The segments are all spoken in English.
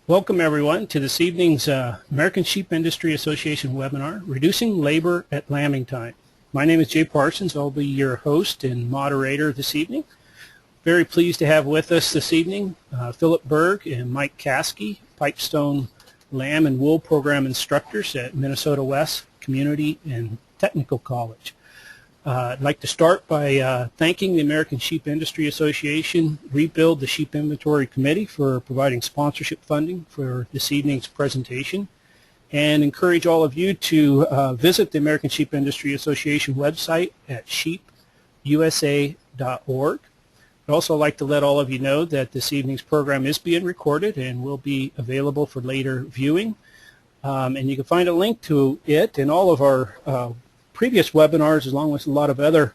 Welcome everyone to this evening's American Sheep Industry Association webinar, Reducing Labor at Lambing Time. My name is Jay Parsons. I'll be your host and moderator this evening. Very pleased to have with us this evening Philip Berg and Mike Caskey, Pipestone Lamb and Wool Program instructors at Minnesota West Community and Technical College. I'd like to start by thanking the American Sheep Industry Association, Rebuild the Sheep Inventory Committee for providing sponsorship funding for this evening's presentation, and encourage all of you to visit the American Sheep Industry Association website at sheepusa.org. I'd also like to let all of you know that this evening's program is being recorded and will be available for later viewing. And you can find a link to it and all of our previous webinars, along with a lot of other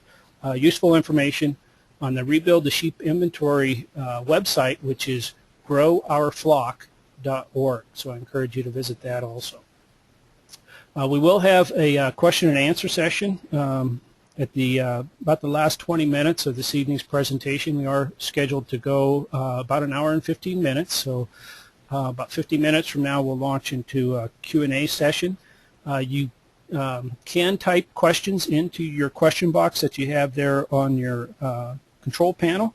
useful information on the Rebuild the Sheep Inventory website, which is growourflock.org. So I encourage you to visit that also. We will have a question and answer session at about the last 20 minutes of this evening's presentation. We are scheduled to go about an hour and 15 minutes. So about 50 minutes from now, we'll launch into a Q&A session. You can type questions into your question box that you have there on your control panel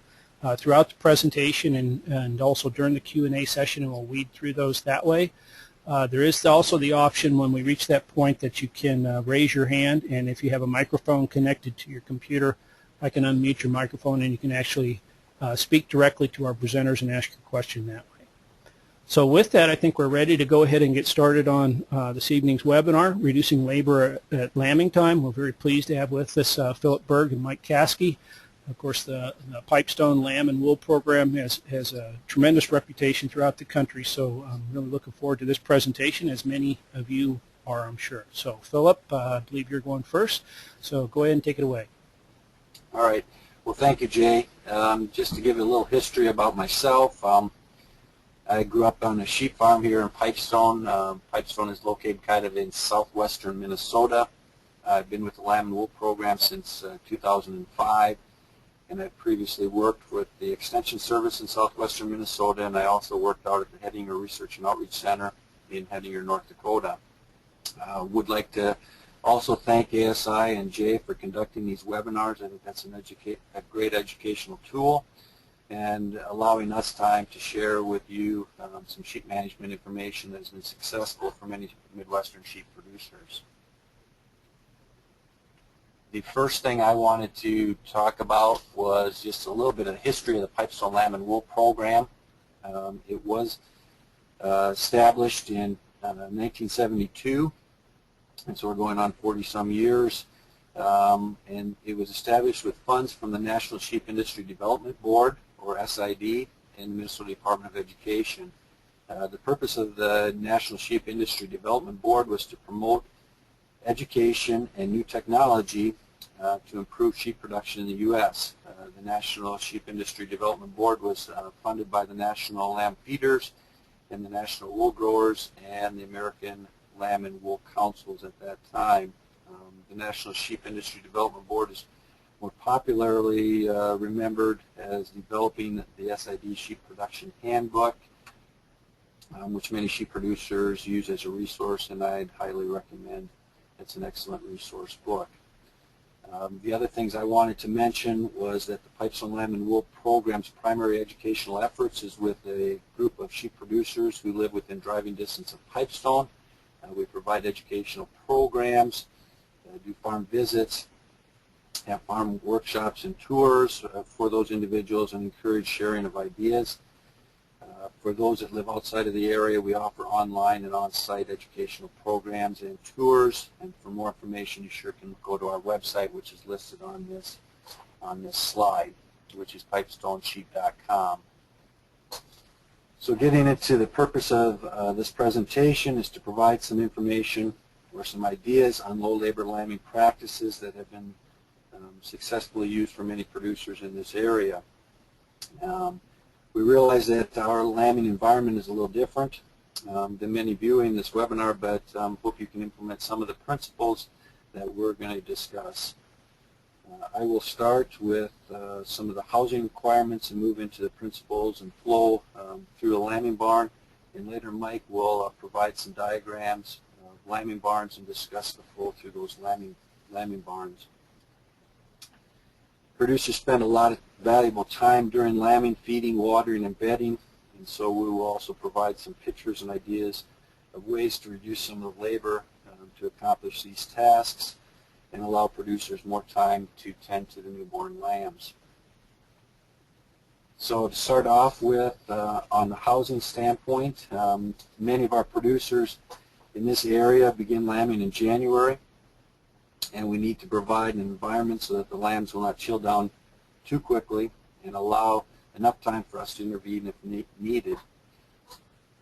throughout the presentation and also during the Q&A session, and we'll weed through those that way. There is also the option when we reach that point that you can raise your hand, and if you have a microphone connected to your computer, I can unmute your microphone and you can actually speak directly to our presenters and ask your question that way. So with that, I think we're ready to go ahead and get started on this evening's webinar, Reducing Labor at Lambing Time. We're very pleased to have with us Philip Berg and Mike Caskey. Of course, the Pipestone Lamb and Wool Program has a tremendous reputation throughout the country, so I'm really looking forward to this presentation, as many of you are, I'm sure. So Philip, I believe you're going first, so go ahead and take it away. All right. Well, thank you, Jay. Just to give you a little history about myself, I grew up on a sheep farm here in Pipestone. Pipestone is located kind of in southwestern Minnesota. I've been with the Lamb and Wool Program since 2005, and I previously worked with the Extension Service in southwestern Minnesota, and I also worked out at the Hettinger Research and Outreach Center in Hettinger, North Dakota. Would like to also thank ASI and Jay for conducting these webinars. I think that's a great educational tool, and allowing us time to share with you some sheep management information that has been successful for many Midwestern sheep producers. The first thing I wanted to talk about was just a little bit of the history of the Pipestone Lamb and Wool Program. It was established in 1972, and so we're going on 40-some years. And it was established with funds from the National Sheep Industry Development Board, or SID, in the Minnesota Department of Education. The purpose of the National Sheep Industry Development Board was to promote education and new technology to improve sheep production in the U.S. The National Sheep Industry Development Board was funded by the National Lamb Feeders and the National Wool Growers and the American Lamb and Wool Councils at that time. The National Sheep Industry Development Board is more popularly remembered as developing the SID Sheep Production Handbook, which many sheep producers use as a resource, and I'd highly recommend. It's an excellent resource book. The other things I wanted to mention was that the Pipestone Lamb and Wool Program's primary educational efforts is with a group of sheep producers who live within driving distance of Pipestone. We provide educational programs, do farm visits, have farm workshops and tours for those individuals, and encourage sharing of ideas. For those that live outside of the area, we offer online and on-site educational programs and tours. And for more information, you sure can go to our website, which is listed on this slide, which is pipestonesheep.com. So getting into the purpose of this presentation is to provide some information or some ideas on low labor lambing practices that have been successfully used for many producers in this area. We realize that our lambing environment is a little different than many viewing this webinar, but hope you can implement some of the principles that we're going to discuss. I will start with some of the housing requirements and move into the principles and flow through a lambing barn. and later Mike will provide some diagrams of lambing barns and discuss the flow through those lambing barns. Producers spend a lot of valuable time during lambing, feeding, watering, and bedding, and so we will also provide some pictures and ideas of ways to reduce some of the labor to accomplish these tasks and allow producers more time to tend to the newborn lambs. So to start off with, on the housing standpoint, many of our producers in this area begin lambing in January, and we need to provide an environment so that the lambs will not chill down too quickly and allow enough time for us to intervene if needed.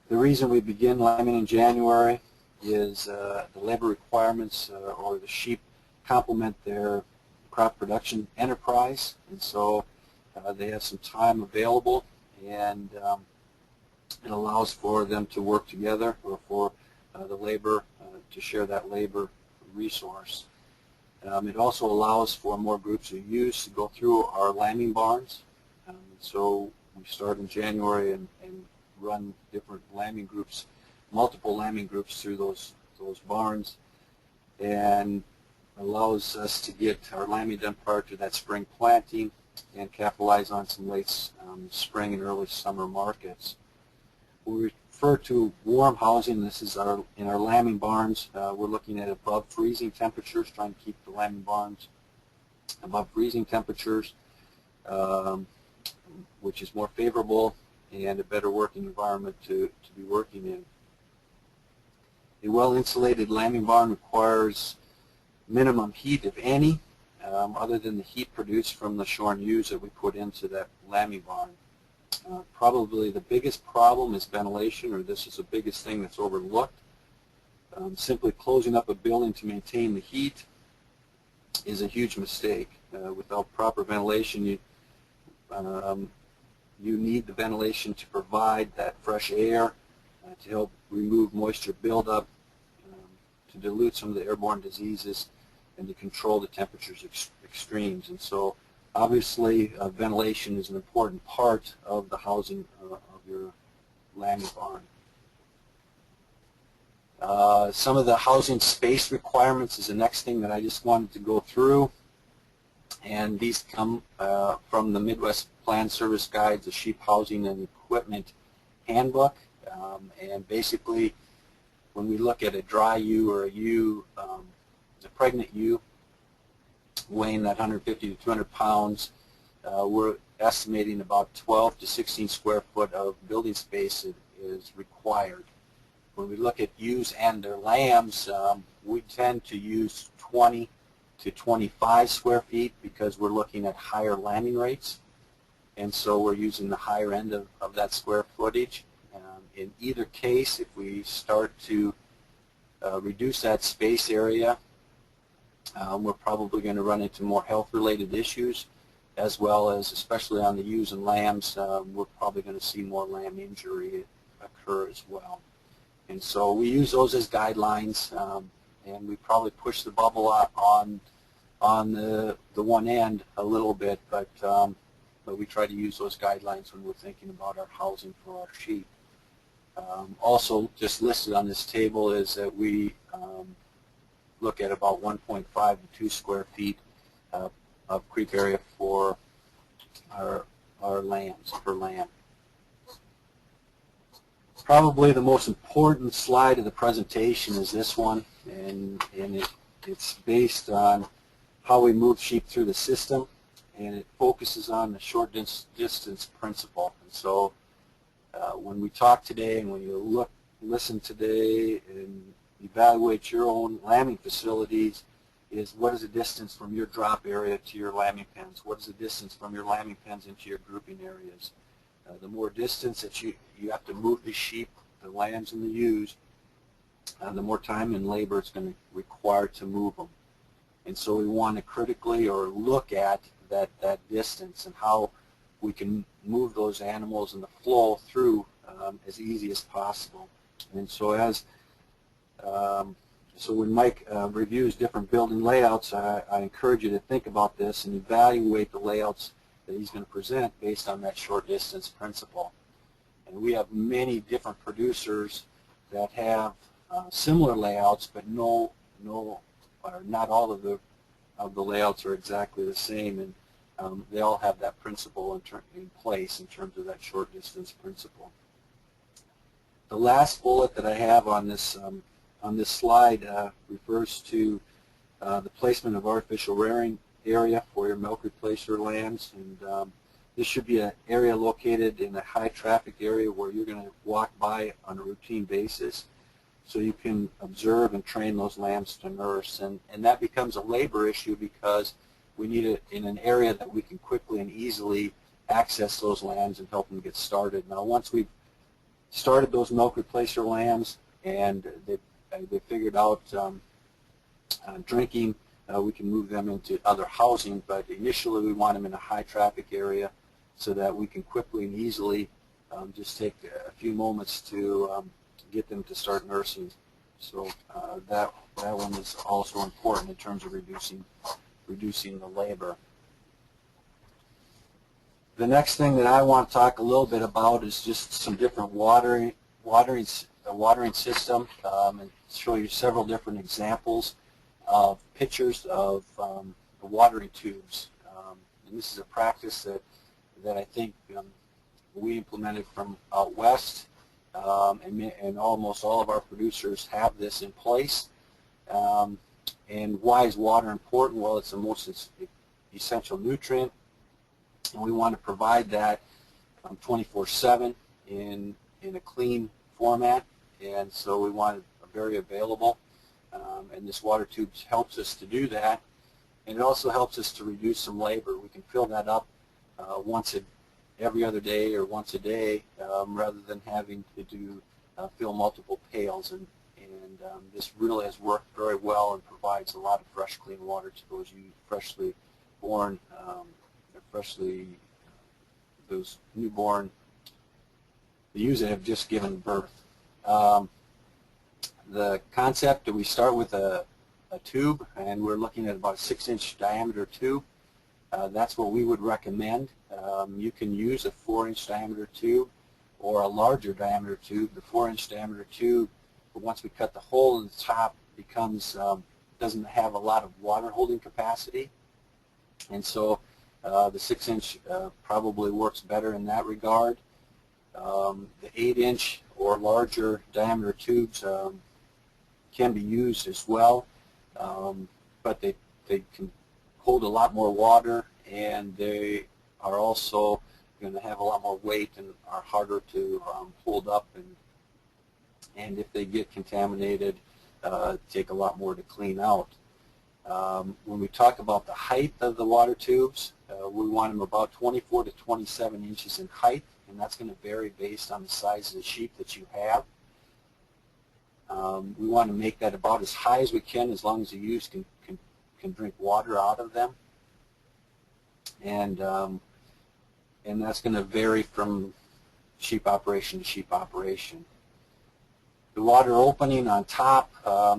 The reason we begin lambing in January is the labor requirements or the sheep complement their crop production enterprise, and so they have some time available, and it allows for them to work together, or for the labor to share that labor resource. It also allows for more groups of ewes to go through our lambing barns. So we start in January and run different lambing groups, multiple lambing groups through those barns, and allows us to get our lambing done prior to that spring planting and capitalize on some late spring and early summer markets. We refer to warm housing. This is in our lambing barns. We're looking at above freezing temperatures, trying to keep the lambing barns above freezing temperatures, which is more favorable and a better working environment to be working in. A well-insulated lambing barn requires minimum heat, if any, other than the heat produced from the shorn ewes that we put into that lambing barn. Probably the biggest problem is ventilation, or this is the biggest thing that's overlooked. Simply closing up a building to maintain the heat is a huge mistake. Without proper ventilation, you need the ventilation to provide that fresh air to help remove moisture buildup, to dilute some of the airborne diseases, and to control the temperatures extremes. And so obviously ventilation is an important part of the housing of your lambing barn. Some of the housing space requirements is the next thing that I just wanted to go through, and these come from the Midwest Plan Service Guide, the Sheep Housing and Equipment Handbook. And basically, when we look at a dry ewe or a ewe, a pregnant ewe weighing that 150 to 200 pounds, we're estimating about 12 to 16 square foot of building space is required. When we look at ewes and their lambs, we tend to use 20 to 25 square feet because we're looking at higher lambing rates, and so we're using the higher end of that square footage. In either case, if we start to reduce that space area, we're probably going to run into more health-related issues, as well as, especially on the ewes and lambs, we're probably going to see more lamb injury occur as well. And so we use those as guidelines, and we probably push the bubble on the one end a little bit, but we try to use those guidelines when we're thinking about our housing for our sheep. Also, just listed on this table is that we look at about 1.5 to 2 square feet of creep area for our lambs, per lamb. Probably the most important slide of the presentation is this one, and it's based on how we move sheep through the system, and it focuses on the short distance principle. And so when we talk today, and when you listen today and evaluate your own lambing facilities, is what is the distance from your drop area to your lambing pens? What is the distance from your lambing pens into your grouping areas? The more distance that you have to move the sheep, the lambs and the ewes, the more time and labor it's going to require to move them. And so we want to critically or look at that distance and how we can move those animals and the flow through as easy as possible. And so so when Mike reviews different building layouts, I encourage you to think about this and evaluate the layouts that he's going to present based on that short distance principle. And we have many different producers that have similar layouts, but or not all of the layouts are exactly the same, and they all have that principle in place in terms of that short distance principle. The last bullet that I have on this slide refers to the placement of artificial rearing area for your milk replacer lambs, and this should be an area located in a high traffic area where you're going to walk by on a routine basis, so you can observe and train those lambs to nurse. And that becomes a labor issue because we need it in an area that we can quickly and easily access those lambs and help them get started. Now, once we've started those milk replacer lambs and they figured out drinking, we can move them into other housing, but initially we want them in a high traffic area so that we can quickly and easily just take a few moments to get them to start nursing. So that one is also important in terms of reducing the labor. The next thing that I want to talk a little bit about is just some different watering system, and show you several different examples of pictures of the watering tubes. And this is a practice that I think we implemented from out west, and almost all of our producers have this in place. And why is water important? Well, it's the most essential nutrient, and we want to provide that 24/7 in a clean format, and so we want it very available. And this water tube helps us to do that, and it also helps us to reduce some labor. We can fill that up every other day or once a day, rather than having to fill multiple pails. And this really has worked very well and provides a lot of fresh, clean water to those freshly born, those newborn ewes that have just given birth. The concept that we start with a tube, and we're looking at about a 6-inch diameter tube. That's what we would recommend. You can use a 4-inch diameter tube or a larger diameter tube. The 4-inch diameter tube, once we cut the hole in the top, doesn't have a lot of water holding capacity, and so the 6-inch probably works better in that regard. The 8-inch or larger diameter tubes can be used as well, but they can hold a lot more water, and they are also going to have a lot more weight and are harder to hold up, and if they get contaminated, take a lot more to clean out. When we talk about the height of the water tubes, we want them about 24 to 27 inches in height, and that's going to vary based on the size of the sheep that you have. We want to make that about as high as we can, as long as the ewes can drink water out of them, and that's going to vary from sheep operation to sheep operation. The water opening on top,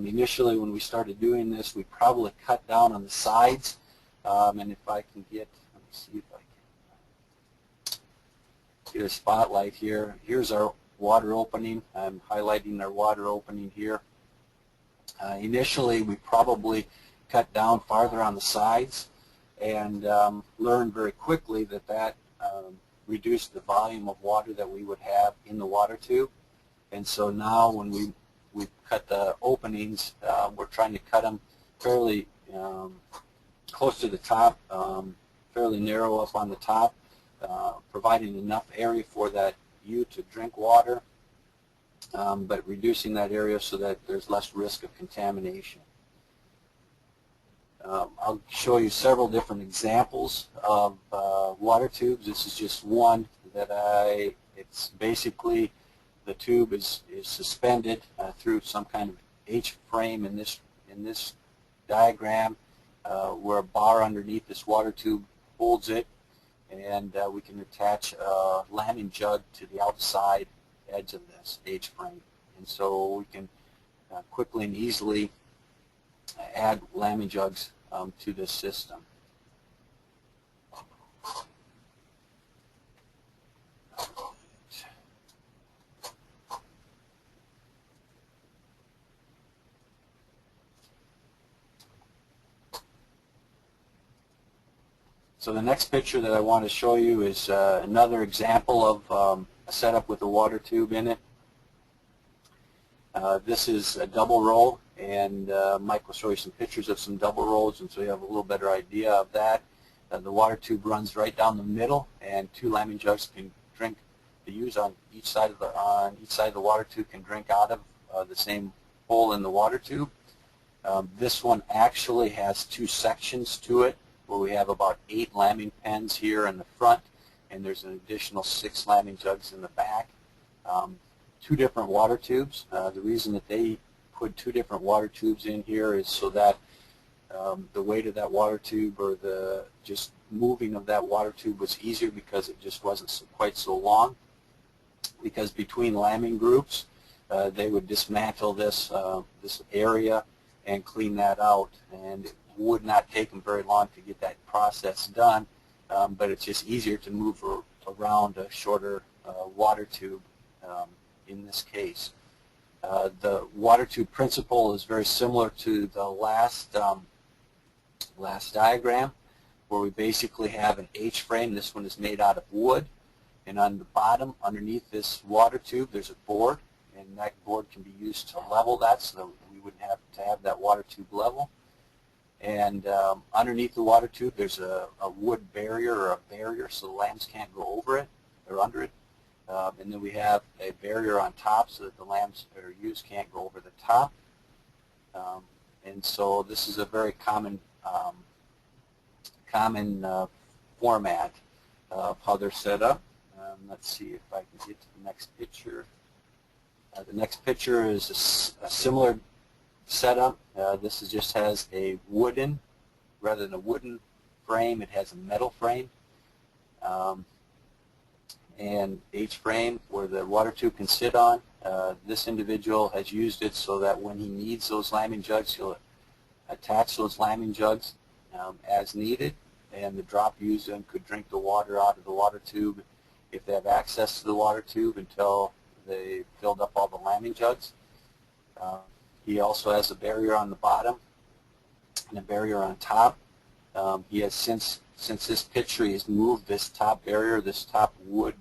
initially when we started doing this, we probably cut down on the sides, and if I can let me see if I can get a spotlight here. Here's our water opening. I'm highlighting our water opening here. Initially, we probably cut down farther on the sides, and learned very quickly that reduced the volume of water that we would have in the water tube. And so now when we cut the openings, we're trying to cut them fairly close to the top, fairly narrow up on the top, providing enough area for that ewe to drink water, but reducing that area so that there's less risk of contamination. I'll show you several different examples of water tubes. This is just one that it's basically the tube is suspended through some kind of H-frame in this diagram, where a bar underneath this water tube holds it, and we can attach a lambing jug to the outside edge of this H-frame, and so we can quickly and easily add lambing jugs to this system. So the next picture that I want to show you is another example of a setup with a water tube in it. This is a double row, and Mike will show you some pictures of some double rows, and so you have a little better idea of that. The water tube runs right down the middle, and two lambing jugs can drink. The ewes on each side of the water tube can drink out of the same hole in the water tube. This one actually has two sections to it, where we have about 8 lambing pens here in the front, and there's an additional 6 lambing jugs in the back. 2 different water tubes. The reason that they put 2 different water tubes in here is so that the weight of that water tube, or the just moving of that water tube, was easier because it just wasn't quite so long. Because between lambing groups, they would dismantle this area and clean that out, and it would not take them very long to get that process done, but it's just easier to move around a shorter water tube in this case. The water tube principle is very similar to the last diagram, where we basically have an H-frame. This one is made out of wood, and on the bottom, underneath this water tube, there's a board, and that board can be used to level that, so that we wouldn't have to have that water tube level. And underneath the water tube, there's a wood barrier, or a barrier, so the lambs can't go over it or under it. And then we have a barrier on top so that the lambs or ewes can't go over the top. And so this is a very common format of how they're set up. Let's see if I can get to the next picture. The next picture is a similar setup. This just has a wooden, rather than a wooden frame, it has a metal frame. And H-frame where the water tube can sit on. This individual has used it so that when he needs those lambing jugs, he'll attach those lambing jugs as needed, and the drop ewes then could drink the water out of the water tube if they have access to the water tube until they filled up all the lambing jugs. He also has a barrier on the bottom and a barrier on top. He has since this picture, he has moved this top barrier, this top wood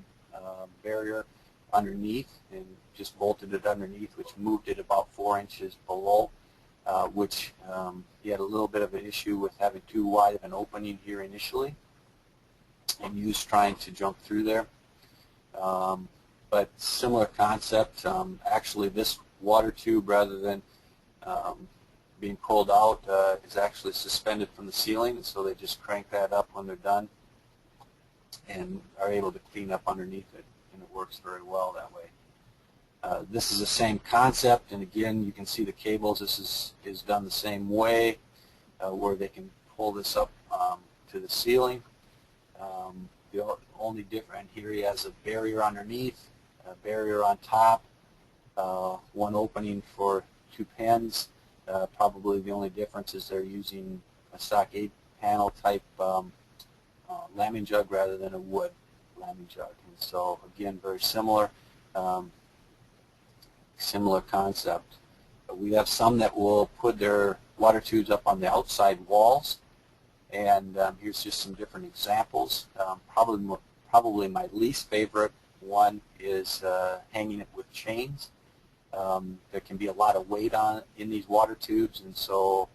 barrier underneath, and just bolted it underneath, which moved it about 4 inches below, which he had a little bit of an issue with having too wide of an opening here initially, and he was trying to jump through there. But similar concept. Actually, this water tube, rather than being pulled out, is actually suspended from the ceiling, and so they just crank that up when they're done and are able to clean up underneath it, and it works very well that way. This is the same concept, and again, you can see the cables. This is done the same way, where they can pull this up to the ceiling. The only different here, he has a barrier underneath, a barrier on top, one opening for 2 pens. Probably the only difference is they're using a stock 8-panel type lambing jug rather than a wood lambing jug. And so again, very similar, similar concept. We have some that will put their water tubes up on the outside walls, and here's just some different examples. Probably my least favorite one is hanging it with chains. There can be a lot of weight in these water tubes, and so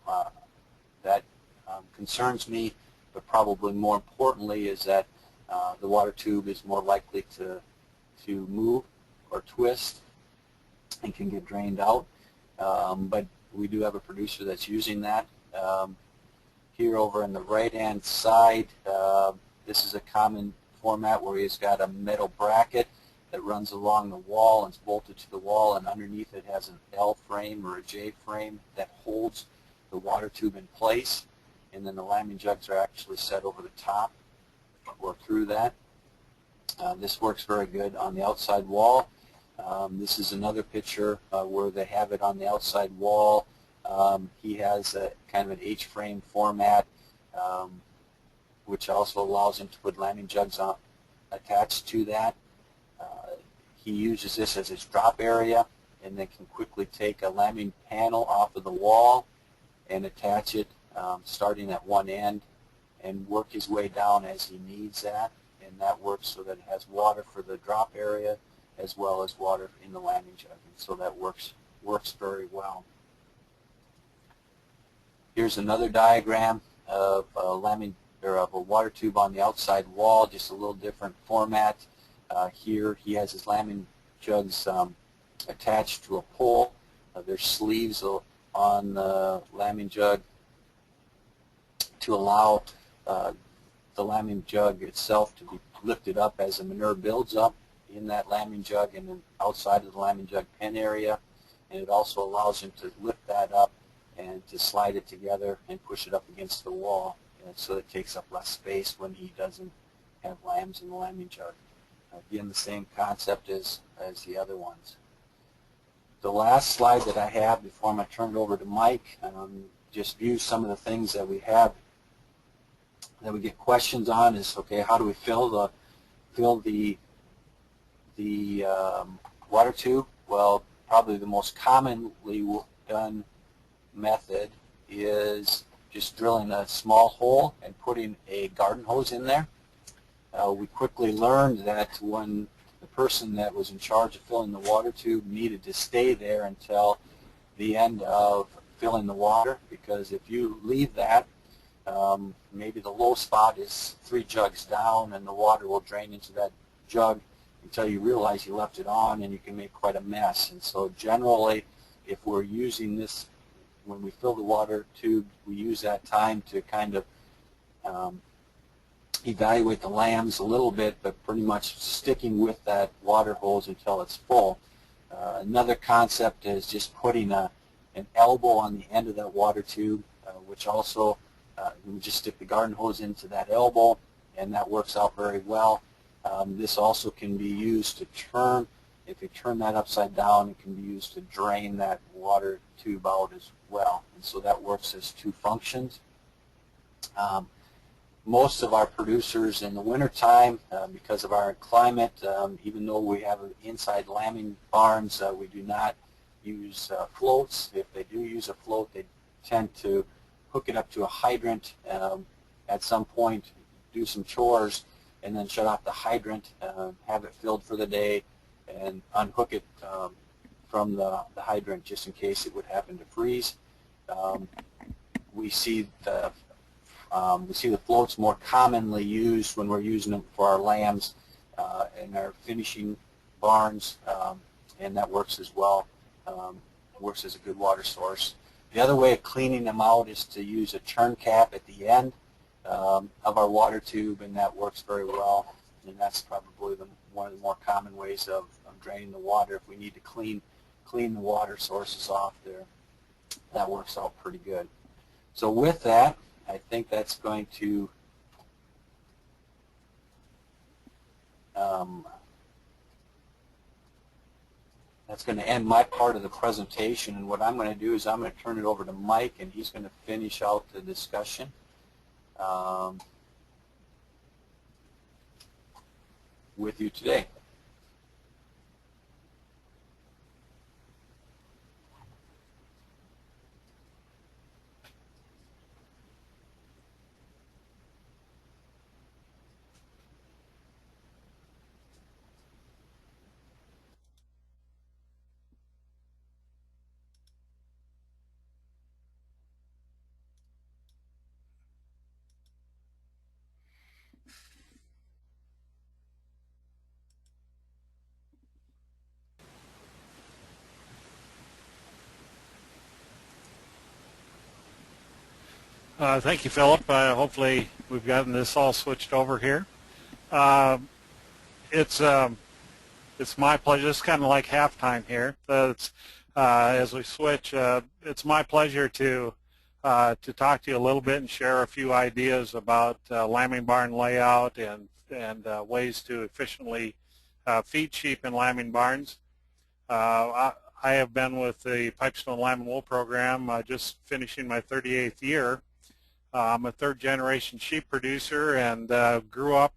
that concerns me. But probably more importantly is that the water tube is more likely to move or twist and can get drained out. But we do have a producer that's using that. Here over on the right-hand side, this is a common format where he's got a metal bracket that runs along the wall and is bolted to the wall, and underneath it has an L frame or a J frame that holds the water tube in place, and then the lambing jugs are actually set over the top or through that. This works very good on the outside wall. This is another picture where they have it on the outside wall. He has a kind of an H-frame format, which also allows him to put lambing jugs attached to that. He uses this as his drop area, and then can quickly take a lambing panel off of the wall and attach it starting at one end and work his way down as he needs that, and that works so that it has water for the drop area as well as water in the lambing jug, and so that works very well. Here's another diagram of a lambing or of a water tube on the outside wall, just a little different format. Here he has his lambing jugs attached to a pole. There's sleeves on the lambing jug to allow the lambing jug itself to be lifted up as the manure builds up in that lambing jug and then outside of the lambing jug pen area. And it also allows him to lift that up and to slide it together and push it up against the wall, and so it takes up less space when he doesn't have lambs in the lambing jug. Again, the same concept as the other ones. The last slide that I have before I'm going to turn it over to Mike just views some of the things that we have that we get questions on is, okay, how do we fill the water tube? Well, probably the most commonly done method is just drilling a small hole and putting a garden hose in there. We quickly learned that when the person that was in charge of filling the water tube needed to stay there until the end of filling the water, because if you leave that, maybe the low spot is 3 jugs down and the water will drain into that jug until you realize you left it on, and you can make quite a mess. And so generally, if we're using this, when we fill the water tube, we use that time to kind of evaluate the lambs a little bit, but pretty much sticking with that water hose until it's full. Another concept is just putting an elbow on the end of that water tube, which also we just stick the garden hose into that elbow, and that works out very well. This also can be used to turn. If you turn that upside down, it can be used to drain that water tube out as well. And so that works as 2 functions. Most of our producers in the wintertime, because of our climate, even though we have inside lambing barns, we do not use floats. If they do use a float, they tend to hook it up to a hydrant at some point, do some chores, and then shut off the hydrant, have it filled for the day, and unhook it from the hydrant just in case it would happen to freeze. We see the floats more commonly used when we're using them for our lambs in our finishing barns, and that works as well. Works as a good water source. The other way of cleaning them out is to use a turn cap at the end of our water tube, and that works very well. And that's probably one of the more common ways of draining the water. If we need to clean the water sources off there, that works out pretty good. So with that, I think that's going to end my part of the presentation, and what I'm going to do is I'm going to turn it over to Mike, and he's going to finish out the discussion with you today. Thank you, Philip. Hopefully we've gotten this all switched over here. It's my pleasure. It's kind of like halftime here. As we switch, it's my pleasure to talk to you a little bit and share a few ideas about lambing barn layout and ways to efficiently feed sheep in lambing barns. I have been with the Pipestone Lamb and Wool program just finishing my 38th year. I'm a 3rd-generation sheep producer and grew up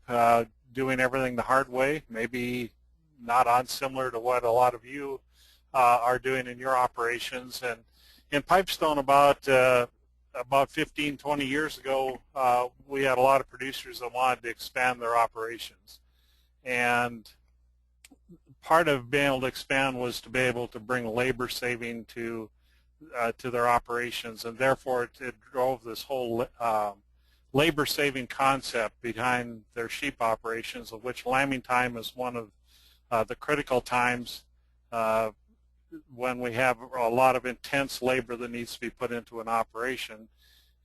doing everything the hard way, maybe not unsimilar to what a lot of you are doing in your operations. And in Pipestone, about about 15, 20 years ago, we had a lot of producers that wanted to expand their operations. And part of being able to expand was to be able to bring labor saving to their operations, and therefore it drove this whole labor saving concept behind their sheep operations, of which lambing time is one of the critical times when we have a lot of intense labor that needs to be put into an operation.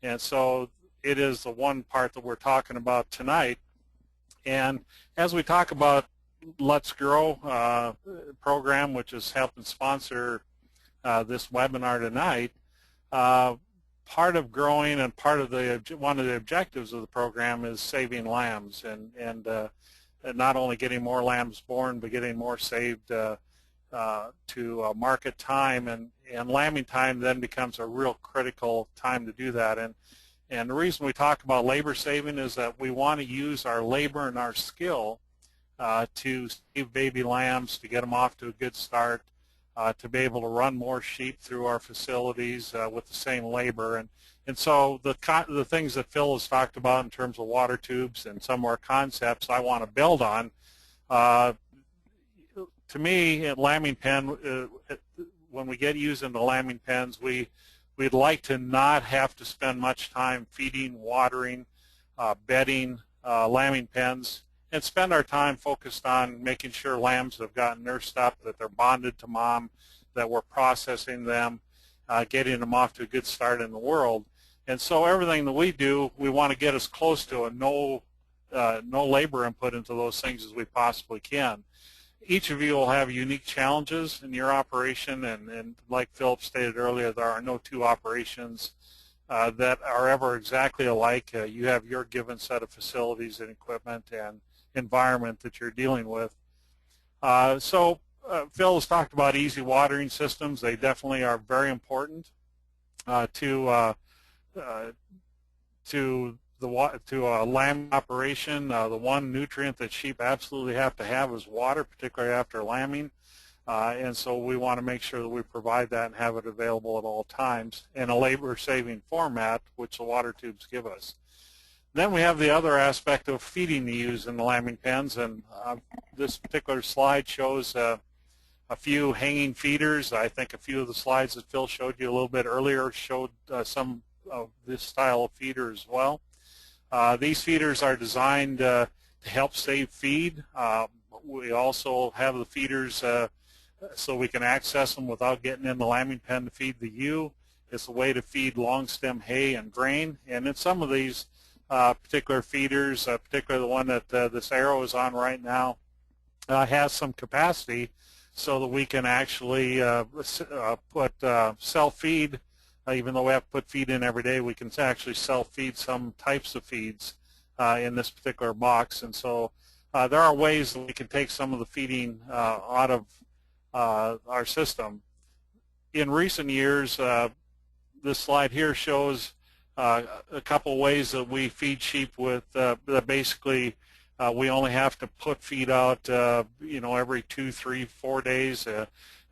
And so it is the one part that we're talking about tonight. And as we talk about Let's Grow program, which is helping sponsor this webinar tonight, part of growing and part of one of the objectives of the program is saving lambs and not only getting more lambs born, but getting more saved to market time, and lambing time then becomes a real critical time to do that. And the reason we talk about labor saving is that we want to use our labor and our skill to save baby lambs, to get them off to a good start, to be able to run more sheep through our facilities with the same labor. And so the things that Phil has talked about in terms of water tubes and some of our concepts I want to build on. To me, at lambing pen, when we get using the lambing pens, we'd like to not have to spend much time feeding, watering, bedding lambing pens, and spend our time focused on making sure lambs have gotten nursed up, that they're bonded to mom, that we're processing them, getting them off to a good start in the world. And so everything that we do, we want to get as close to a no labor input into those things as we possibly can. Each of you will have unique challenges in your operation, and like Philip stated earlier, there are no two operations that are ever exactly alike. You have your given set of facilities and equipment and environment that you're dealing with. So Phil has talked about easy watering systems. They definitely are very important to a lamb operation. The one nutrient that sheep absolutely have to have is water, particularly after lambing. And so we want to make sure that we provide that and have it available at all times in a labor-saving format, which the water tubes give us. Then we have the other aspect of feeding the ewes in the lambing pens, and this particular slide shows a few hanging feeders. I think a few of the slides that Phil showed you a little bit earlier showed some of this style of feeder as well. These feeders are designed to help save feed. We also have the feeders so we can access them without getting in the lambing pen to feed the ewe. It's a way to feed long stem hay and grain. And in some of these particular feeders, particularly the one that this arrow is on right now, has some capacity so that we can actually put self-feed. Even though we have to put feed in every day, we can actually self-feed some types of feeds in this particular box. And so there are ways that we can take some of the feeding out of our system. In recent years, this slide here shows a couple ways that we feed sheep with that basically we only have to put feed out every 2, 3, 4 days.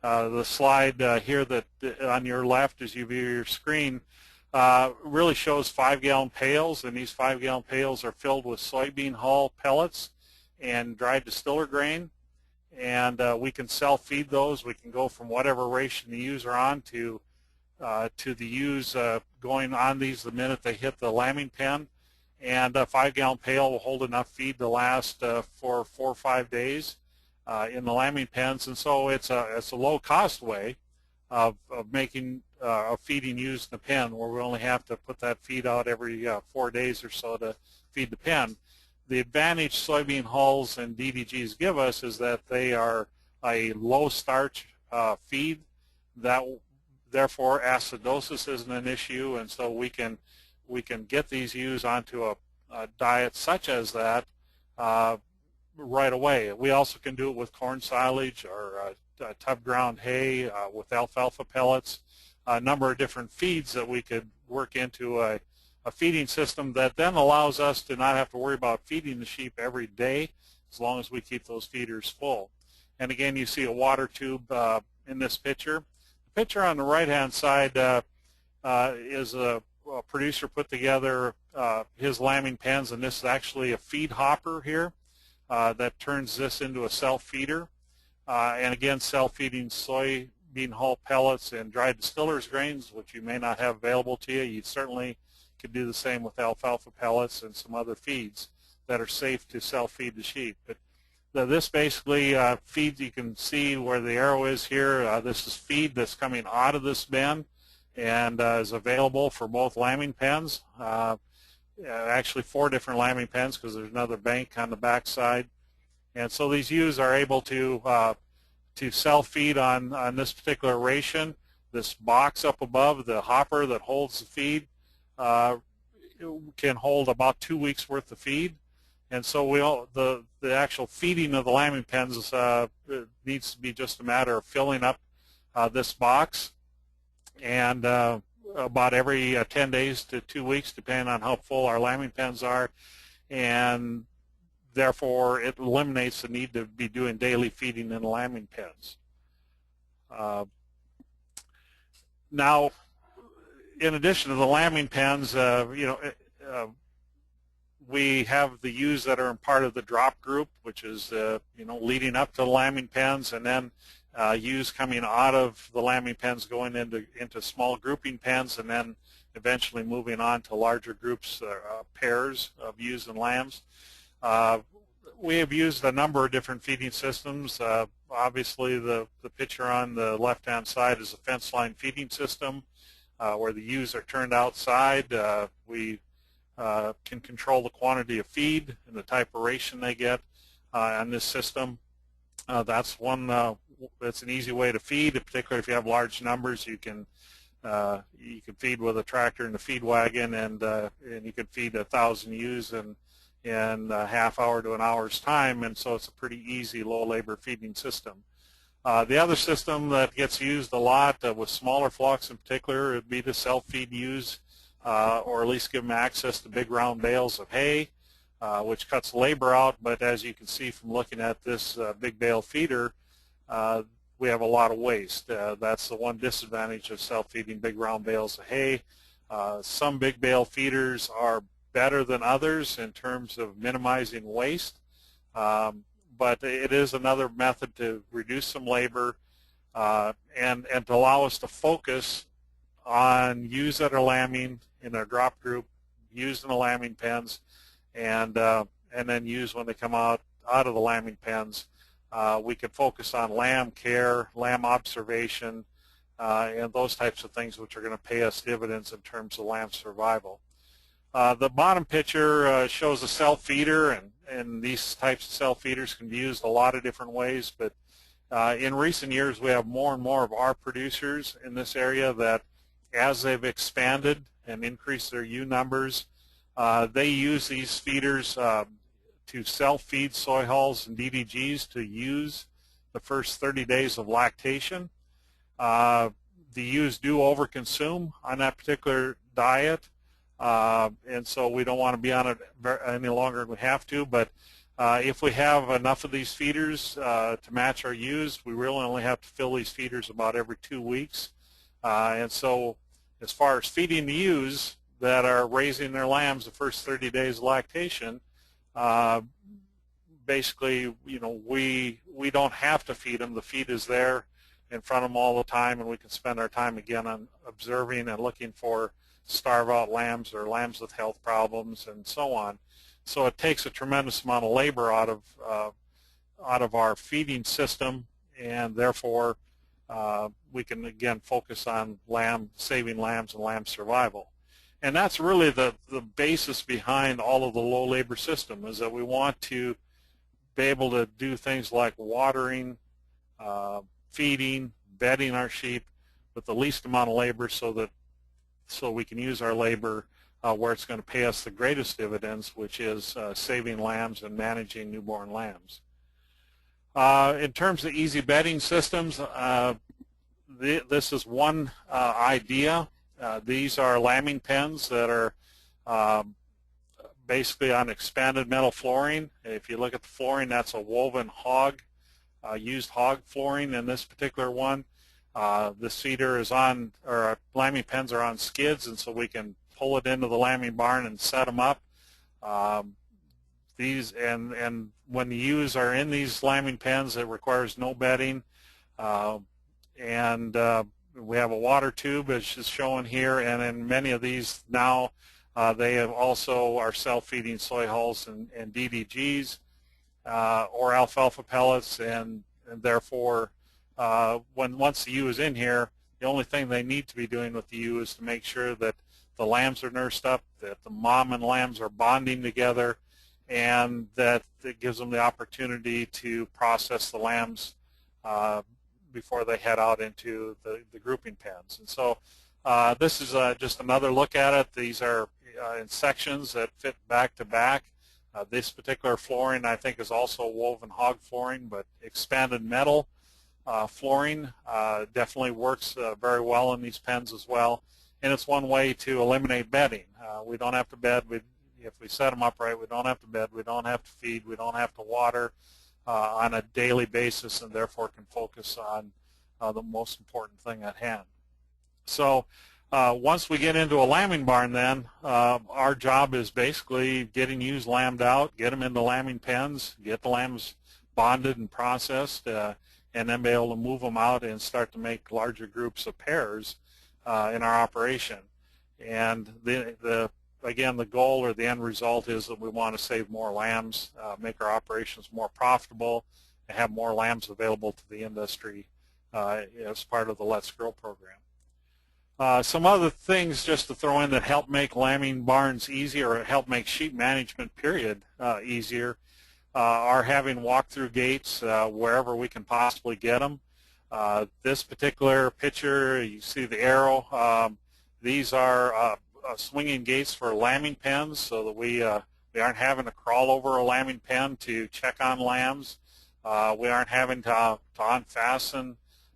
The slide here that on your left as you view your screen really shows 5-gallon pails, and these 5-gallon pails are filled with soybean hull pellets and dried distiller grain, and we can self-feed those. We can go from whatever ration the ewes are on to the ewes going on these the minute they hit the lambing pen, and a 5-gallon pail will hold enough feed to last for 4 or 5 days in the lambing pens. And so it's a low-cost way of feeding ewes in the pen, where we only have to put that feed out every 4 days or so to feed the pen. The advantage soybean hulls and DDGs give us is that they are a low-starch feed. That therefore acidosis isn't an issue, and so we can get these ewes onto a diet such as that right away. We also can do it with corn silage or tub ground hay, with alfalfa pellets, a number of different feeds that we could work into a feeding system that then allows us to not have to worry about feeding the sheep every day, as long as we keep those feeders full. And again, you see a water tube in this picture. The picture on the right-hand side is a producer put together his lambing pens, and this is actually a feed hopper here that turns this into a self-feeder. And again, self-feeding soybean hull pellets and dried distillers grains, which you may not have available to you. You certainly could do the same with alfalfa pellets and some other feeds that are safe to self-feed the sheep. But this basically feeds, you can see where the arrow is here. This is feed that's coming out of this bin and is available for both lambing pens. Actually 4 different lambing pens because there's another bank on the back side. And so these ewes are able to self-feed on this particular ration. This box up above, the hopper that holds the feed, can hold about 2 weeks worth of feed. And so the actual feeding of the lambing pens needs to be just a matter of filling up this box, and about every 10 days to 2 weeks, depending on how full our lambing pens are, and therefore it eliminates the need to be doing daily feeding in the lambing pens. Now, in addition to the lambing pens, we have the ewes that are in part of the drop group, which is leading up to the lambing pens, and then ewes coming out of the lambing pens going into small grouping pens, and then eventually moving on to larger groups, pairs of ewes and lambs. We have used a number of different feeding systems. Obviously, the picture on the left-hand side is a fence line feeding system where the ewes are turned outside. We can control the quantity of feed and the type of ration they get on this system. That's an easy way to feed, particularly if you have large numbers. You can feed with a tractor and a feed wagon, and you can feed 1,000 ewes in a half hour to an hour's time, and so it's a pretty easy low labor feeding system. The other system that gets used a lot with smaller flocks in particular would be to self-feed ewes, or at least give them access to big round bales of hay, which cuts labor out. But as you can see from looking at this big bale feeder, we have a lot of waste. That's the one disadvantage of self-feeding big round bales of hay. Some big bale feeders are better than others in terms of minimizing waste, but it is another method to reduce some labor and to allow us to focus on ewes that are lambing in their drop group, ewes in the lambing pens, and then ewes when they come out of the lambing pens. We can focus on lamb care, lamb observation, and those types of things which are going to pay us dividends in terms of lamb survival. The bottom picture shows a self-feeder, and these types of self-feeders can be used a lot of different ways, but in recent years we have more and more of our producers in this area that, as they've expanded and increased their ewe numbers, they use these feeders to self-feed soy hulls and DDGs to use the first 30 days of lactation. The ewes do overconsume on that particular diet, and so we don't want to be on it any longer than we have to, but if we have enough of these feeders to match our ewes, we really only have to fill these feeders about every 2 weeks. And so as far as feeding the ewes that are raising their lambs the first 30 days of lactation, basically, we don't have to feed them. The feed is there in front of them all the time, and we can spend our time again on observing and looking for starve-out lambs or lambs with health problems and so on. So it takes a tremendous amount of labor out of our feeding system, and therefore we can again focus on saving lambs and lamb survival. And that's really the basis behind all of the low labor system, is that we want to be able to do things like watering, feeding, bedding our sheep with the least amount of labor, so we can use our labor where it's going to pay us the greatest dividends, which is saving lambs and managing newborn lambs. In terms of easy bedding systems, this is one idea. These are lambing pens that are basically on expanded metal flooring. If you look at the flooring, that's a woven used hog flooring in this particular one. This feeder is on, or lambing pens are on skids, and so we can pull it into the lambing barn and set them up. These and when the ewes are in these lambing pens, it requires no bedding, and we have a water tube, as is shown here, and in many of these now they have also are self-feeding soy hulls and DDGs or alfalfa pellets, and therefore once the ewe is in here, the only thing they need to be doing with the ewe is to make sure that the lambs are nursed up, that the mom and lambs are bonding together, and that it gives them the opportunity to process the lambs before they head out into the grouping pens. And so this is just another look at it. These are in sections that fit back to back. This particular flooring, I think, is also woven hog flooring, but expanded metal flooring definitely works very well in these pens as well. And it's one way to eliminate bedding. We don't have to bed. If we set them up right, we don't have to bed. We don't have to feed. We don't have to water on a daily basis, and therefore can focus on the most important thing at hand. So once we get into a lambing barn, then our job is basically getting ewes lambed out, get them into lambing pens, get the lambs bonded and processed, and then be able to move them out and start to make larger groups of pairs in our operation. And again, the goal or the end result is that we want to save more lambs, make our operations more profitable, and have more lambs available to the industry as part of the Let's Grow program. Some other things just to throw in that help make lambing barns easier, or help make sheep management period easier, are having walk-through gates wherever we can possibly get them. This particular picture, you see the arrow. These are swinging gates for lambing pens, so that we aren't having to crawl over a lambing pen to check on lambs. We aren't having to unfasten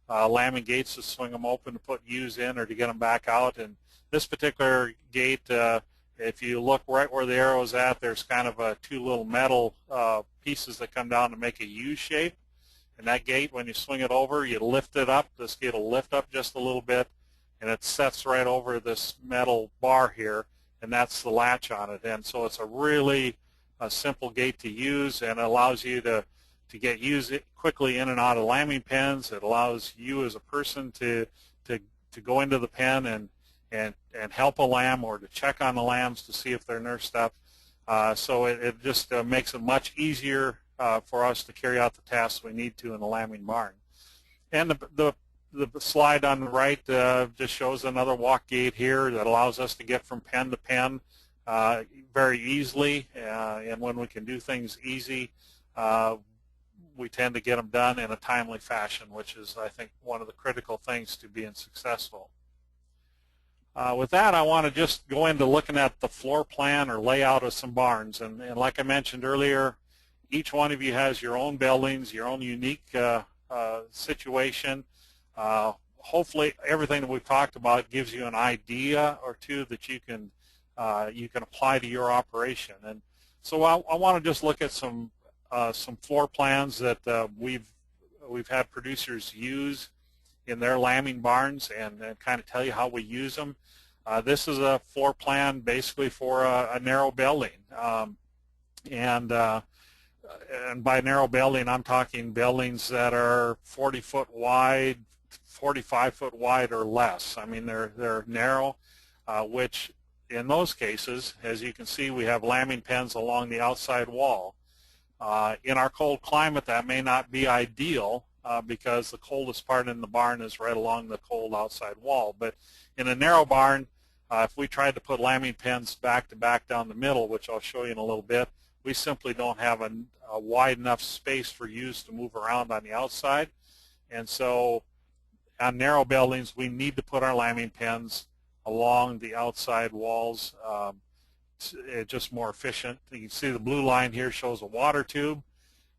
lambing gates to swing them open to put ewes in or to get them back out. And this particular gate, if you look right where the arrow is at, there's kind of two little metal pieces that come down to make a U shape. And that gate, when you swing it over, you lift it up. This gate will lift up just a little bit, and it sets right over this metal bar here, and that's the latch on it. And so it's a really simple gate to use, and it allows you to get ewes quickly in and out of lambing pens. It allows you as a person to go into the pen and help a lamb, or to check on the lambs to see if they're nursed up. So it just makes it much easier for us to carry out the tasks we need to in the lambing barn. And the slide on the right just shows another walk gate here that allows us to get from pen to pen very easily. And when we can do things easy, we tend to get them done in a timely fashion, which is, I think, one of the critical things to being successful. With that, I want to just go into looking at the floor plan or layout of some barns. And like I mentioned earlier, each one of you has your own buildings, your own unique situation. Hopefully, everything that we've talked about gives you an idea or two that you can apply to your operation. And so I want to just look at some floor plans that we've had producers use in their lambing barns, and kind of tell you how we use them. This is a floor plan basically for a narrow building, and by narrow building, I'm talking buildings that are 40-foot wide, 45-foot wide or less. I mean, they're narrow, which in those cases, as you can see, we have lambing pens along the outside wall. In our cold climate, that may not be ideal because the coldest part in the barn is right along the cold outside wall. But in a narrow barn, if we tried to put lambing pens back to back down the middle, which I'll show you in a little bit, we simply don't have a wide enough space for ewes to move around on the outside. And so on narrow buildings, we need to put our lambing pens along the outside walls. It's just more efficient. You can see the blue line here shows a water tube,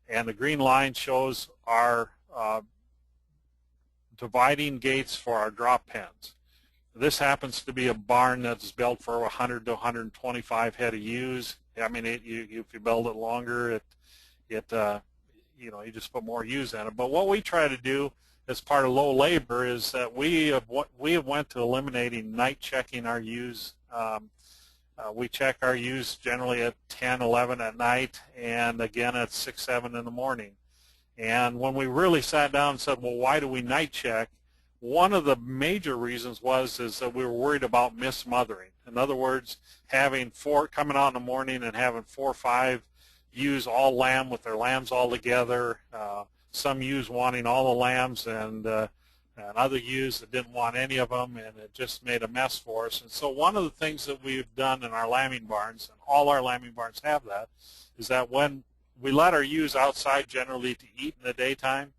and the green line shows our dividing gates for our drop pens. This happens to be a barn that's built for 100 to 125 head of ewes. I mean, if you build it longer, you just put more ewes in it. But what we try to do as part of low labor is that we have went to eliminating night checking our ewes. We check our ewes generally at 10, 11 at night, and again at 6, 7 in the morning. And when we really sat down and said, well, why do we night check? One of the major reasons is that we were worried about mismothering. In other words, having coming out in the morning and having 4 or 5 ewes all lamb with their lambs all together. Some ewes wanting all the lambs and other ewes that didn't want any of them, and it just made a mess for us. And so one of the things that we've done in our lambing barns, and all our lambing barns have that, is that when we let our ewes outside generally to eat in the daytime,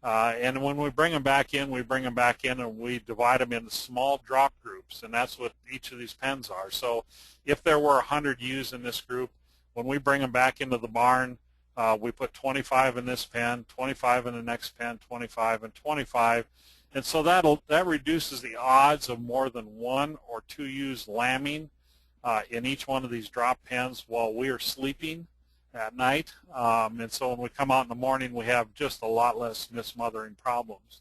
and when we bring them back in, and we divide them into small drop groups, and that's what each of these pens are. So if there were 100 ewes in this group, when we bring them back into the barn, we put 25 in this pen, 25 in the next pen, 25 and 25, and so that reduces the odds of more than 1 or 2 ewes lambing in each one of these drop pens while we are sleeping at night. And so when we come out in the morning, we have just a lot less mismothering problems.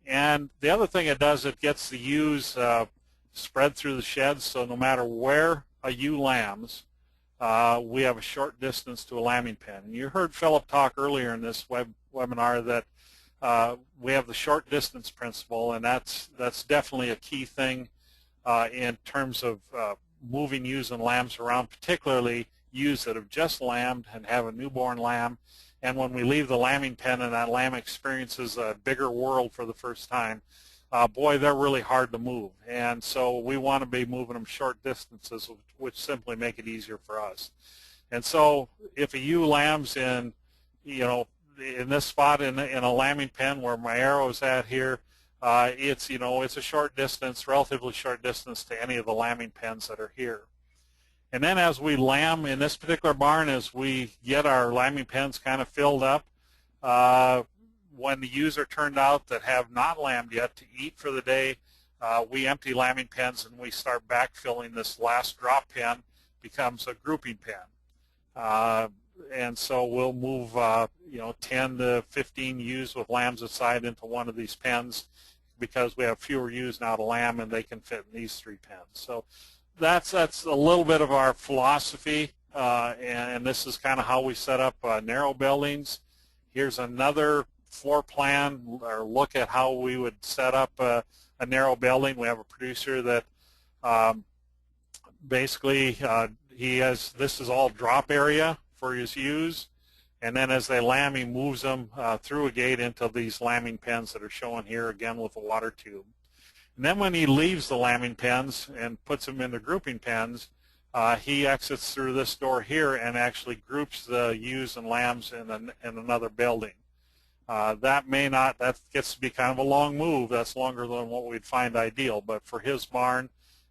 And the other thing it does, it gets the ewes spread through the sheds, so no matter where a ewe lambs, we have a short distance to a lambing pen. And you heard Philip talk earlier in this webinar that we have the short distance principle, and that's definitely a key thing in terms of moving ewes and lambs around, particularly ewes that have just lambed and have a newborn lamb. And when we leave the lambing pen and that lamb experiences a bigger world for the first time, boy, they're really hard to move. And so we want to be moving them short distances, which simply make it easier for us. And so if a ewe lambs in, in this spot in a lambing pen where my arrow is at here, it's a short distance, relatively short distance to any of the lambing pens that are here. And then as we lamb in this particular barn, as we get our lambing pens kind of filled up, when the ewes are turned out that have not lambed yet to eat for the day, we empty lambing pens and we start backfilling. This last drop pen becomes a grouping pen. And so we'll move 10 to 15 ewes with lambs aside into one of these pens because we have fewer ewes now to lamb, and they can fit in these 3 pens. So that's a little bit of our philosophy, and this is kind of how we set up narrow buildings. Here's another floor plan or look at how we would set up a narrow building. We have a producer that basically this is all drop area for his ewes, and then as they lamb, he moves them through a gate into these lambing pens that are shown here again with a water tube. And then when he leaves the lambing pens and puts them into grouping pens, he exits through this door here and actually groups the ewes and lambs in another building. That gets to be kind of a long move. That's longer than what we'd find ideal, but for his barn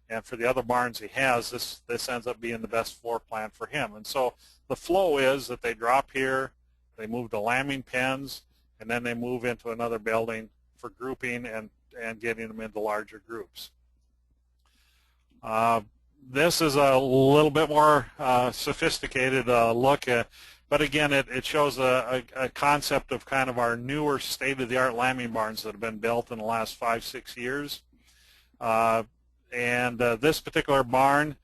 and for the other barns he has, this ends up being the best floor plan for him. And so the flow is that they drop here, they move to lambing pens, and then they move into another building for grouping and getting them into larger groups. This is a little bit more sophisticated look at, but again, it shows a concept of kind of our newer state-of-the-art lambing barns that have been built in the last 5-6 years. This particular barn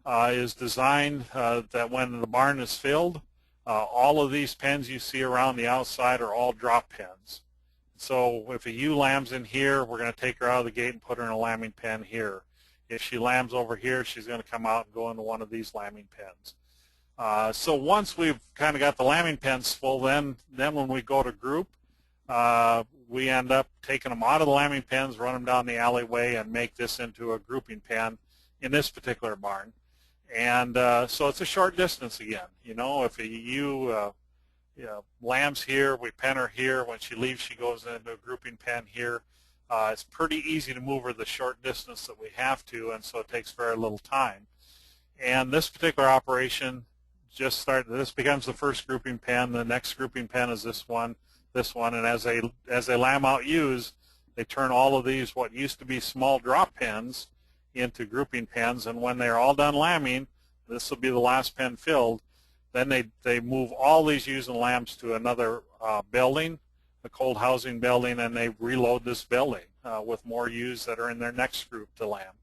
is designed that when the barn is filled, all of these pens you see around the outside are all drop pens. So if a ewe lambs in here, we're going to take her out of the gate and put her in a lambing pen here. If she lambs over here, she's going to come out and go into one of these lambing pens. So once we've kind of got the lambing pens full, then when we go to group, we end up taking them out of the lambing pens, run them down the alleyway, and make this into a grouping pen in this particular barn. And so it's a short distance again. If a ewe lambs here, we pen her here. When she leaves, she goes into a grouping pen here. It's pretty easy to move her the short distance that we have to, and so it takes very little time. And this particular operation just started. This becomes the first grouping pen. The next grouping pen is this one, and as they lamb out ewes, they turn all of these what used to be small drop pens into grouping pens. And when they're all done lambing, this will be the last pen filled. Then they move all these ewes and lambs to another building, a cold housing building, and they reload this building with more ewes that are in their next group to lamb.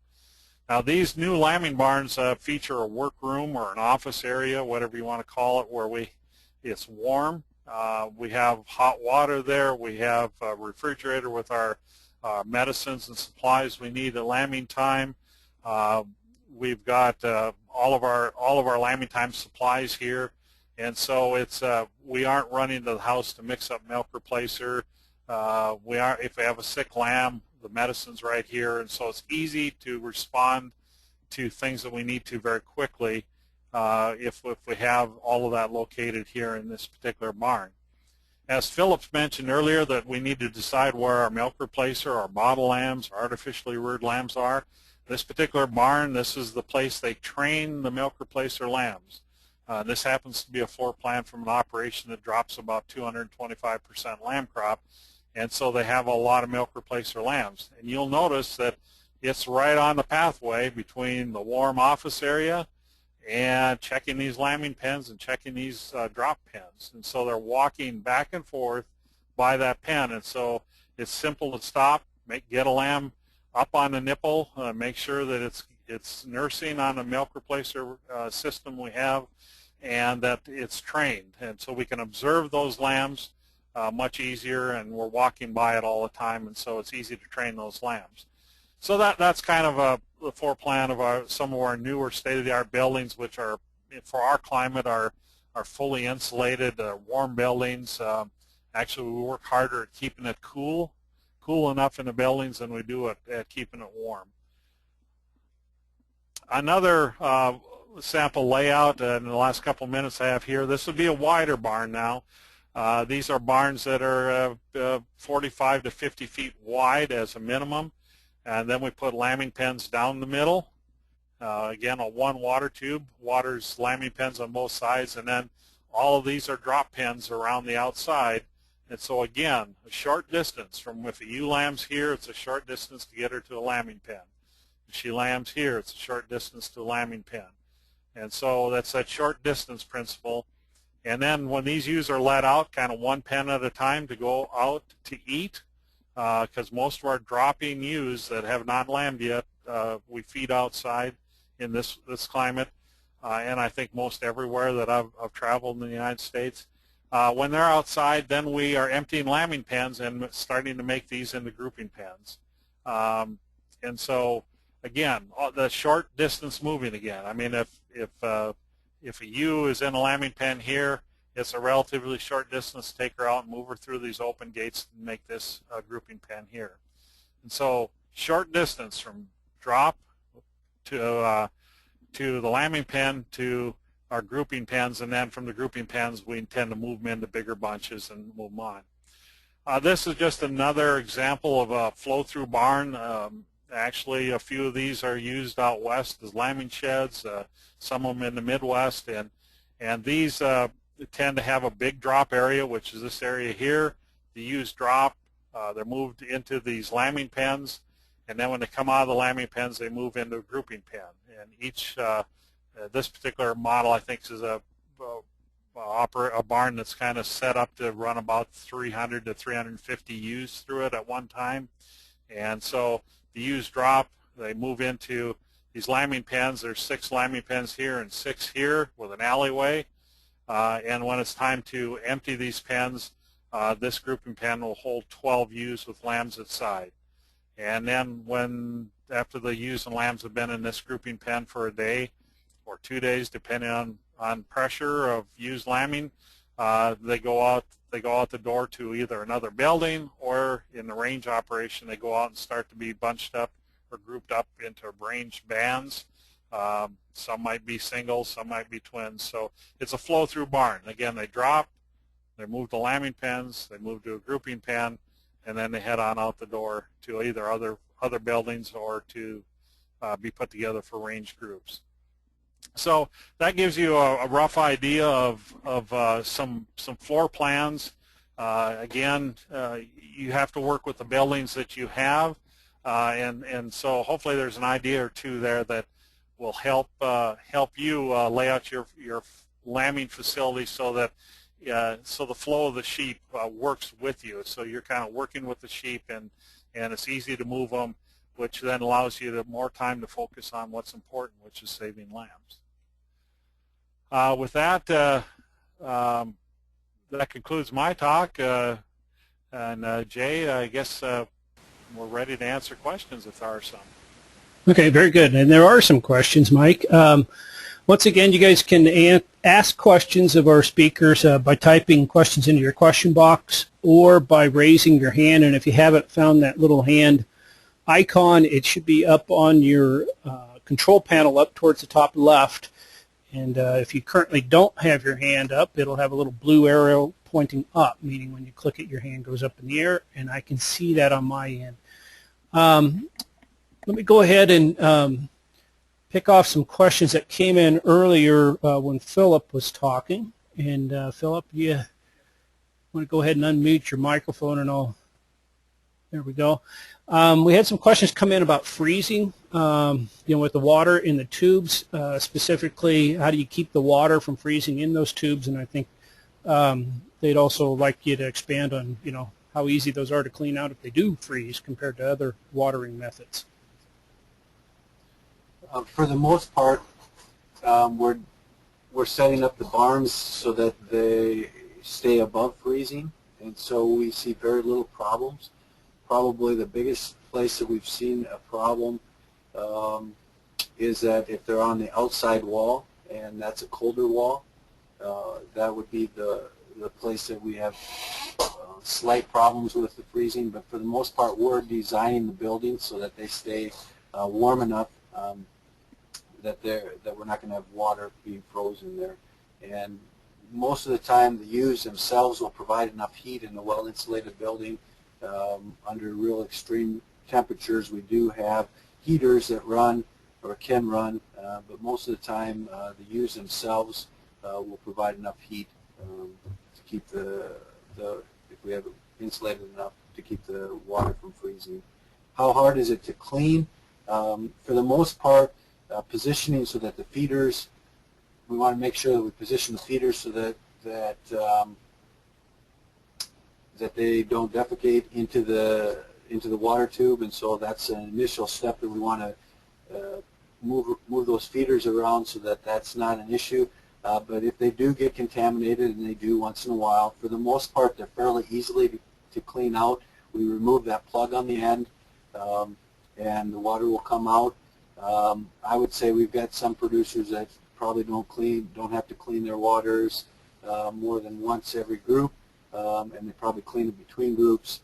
Now these new lambing barns feature a workroom or an office area, whatever you want to call it, where it's warm. We have hot water there. We have a refrigerator with our medicines and supplies we need at lambing time. We've got all of our lambing time supplies here, and so it's we aren't running to the house to mix up milk replacer. If we have a sick lamb, the medicine's right here, and so it's easy to respond to things that we need to very quickly if we have all of that located here in this particular barn. As Phillips mentioned earlier, that we need to decide where our milk replacer, our bottle lambs, our artificially reared lambs are. This particular barn, this is the place they train the milk replacer lambs. This happens to be a floor plan from an operation that drops about 225% lamb crop, and so they have a lot of milk replacer lambs. And you'll notice that it's right on the pathway between the warm office area and checking these lambing pens and checking these drop pens. And so they're walking back and forth by that pen, and so it's simple to stop, get a lamb up on the nipple, make sure that it's nursing on the milk replacer system we have, and that it's trained. And so we can observe those lambs much easier, and we're walking by it all the time, and so it's easy to train those lambs. So that's kind of the floor plan of some of our newer state-of-the-art buildings, which are, for our climate, are fully insulated, warm buildings. Actually, we work harder at keeping it cool enough in the buildings than we do at keeping it warm. Another sample layout in the last couple of minutes I have here, this would be a wider barn now. These are barns that are 45 to 50 feet wide as a minimum, and then we put lambing pens down the middle. Again, a one water tube, waters lambing pens on both sides, and then all of these are drop pens around the outside. And so again, a short distance from, if a ewe lambs here, it's a short distance to get her to a lambing pen. If she lambs here, it's a short distance to a lambing pen. And so that's that short distance principle. And then when these ewes are let out, kind of one pen at a time to go out to eat, because most of our dropping ewes that have not lambed yet, we feed outside in this climate, and I think most everywhere that I've traveled in the United States. When they're outside, then we are emptying lambing pens and starting to make these into grouping pens. And so, again, the short distance moving again. I mean, if a ewe is in a lambing pen here, it's a relatively short distance to take her out and move her through these open gates and make this grouping pen here. And so, short distance from drop to the lambing pen to our grouping pens, and then from the grouping pens we intend to move them into bigger bunches and move them on. This is just another example of a flow-through barn. Actually, a few of these are used out west as lambing sheds, some of them in the Midwest, and these tend to have a big drop area, which is this area here. The ewes drop, they're moved into these lambing pens, and then when they come out of the lambing pens, they move into a grouping pen. And each this particular model, I think, is a barn that's kind of set up to run about 300 to 350 ewes through it at one time. And so the ewes drop, they move into these lambing pens. There's 6 lambing pens here and 6 here with an alleyway. And when it's time to empty these pens, this grouping pen will hold 12 ewes with lambs inside. And then after the ewes and lambs have been in this grouping pen for a day or 2 days, depending on pressure of ewes lambing, they go out the door to either another building, or in the range operation they go out and start to be bunched up or grouped up into range bands. Some might be singles, some might be twins. So it's a flow-through barn. Again, they drop, they move to lambing pens, they move to a grouping pen, and then they head on out the door to either other buildings or to be put together for range groups. So that gives you a rough idea of some floor plans. Again, you have to work with the buildings that you have, and so hopefully there's an idea or two there that will help you lay out your lambing facility so that so the flow of the sheep works with you. So you're kind of working with the sheep, and it's easy to move them, which then allows you more time to focus on what's important, which is saving lambs. With that, that concludes my talk. And Jay, I guess we're ready to answer questions if there are some. Okay, very good. And there are some questions, Mike. Once again, you guys can ask questions of our speakers by typing questions into your question box or by raising your hand. And if you haven't found that little hand icon, it should be up on your control panel up towards the top left. And if you currently don't have your hand up, it'll have a little blue arrow pointing up, meaning when you click it, your hand goes up in the air, and I can see that on my end. Let me go ahead and pick off some questions that came in earlier when Philip was talking. And Philip, you want to go ahead and unmute your microphone and all. There we go. We had some questions come in about freezing, with the water in the tubes, specifically how do you keep the water from freezing in those tubes, and I think they'd also like you to expand on, how easy those are to clean out if they do freeze compared to other watering methods. For the most part, we're setting up the barns so that they stay above freezing, and so we see very little problems. Probably the biggest place that we've seen a problem is that if they're on the outside wall, and that's a colder wall, that would be the place that we have slight problems with the freezing. But for the most part, we're designing the buildings so that they stay warm enough that we're not going to have water being frozen there. And most of the time, the ewes themselves will provide enough heat in a well-insulated building. Under real extreme temperatures, we do have heaters that run or can run, but most of the time the ewes themselves will provide enough heat to keep if we have it insulated enough to keep the water from freezing. How hard is it to clean? For the most part, positioning so that the feeders, we want to make sure that we position the feeders so that they don't defecate into the water tube, and so that's an initial step that we want to move those feeders around so that that's not an issue. But if they do get contaminated, and they do once in a while, for the most part they're fairly easily to clean out. We remove that plug on the end, and the water will come out. I would say we've got some producers that probably don't have to clean their waters more than once every group. And they probably clean it between groups,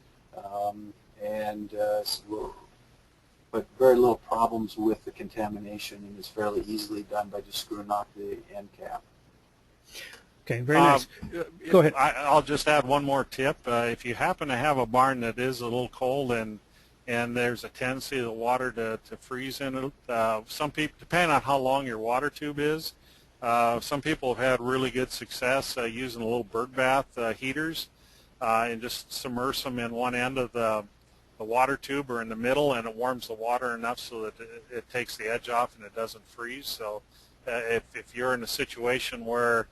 but very little problems with the contamination, and it's fairly easily done by just screwing off the end cap. Okay, very nice. Go ahead. I'll just add one more tip. If you happen to have a barn that is a little cold and there's a tendency of the water to freeze in it, some people, depending on how long your water tube is, some people have had really good success using a little bird bath heaters and just submerge them in one end of the water tube or in the middle, and it warms the water enough so that it takes the edge off and it doesn't freeze. So if you're in a situation where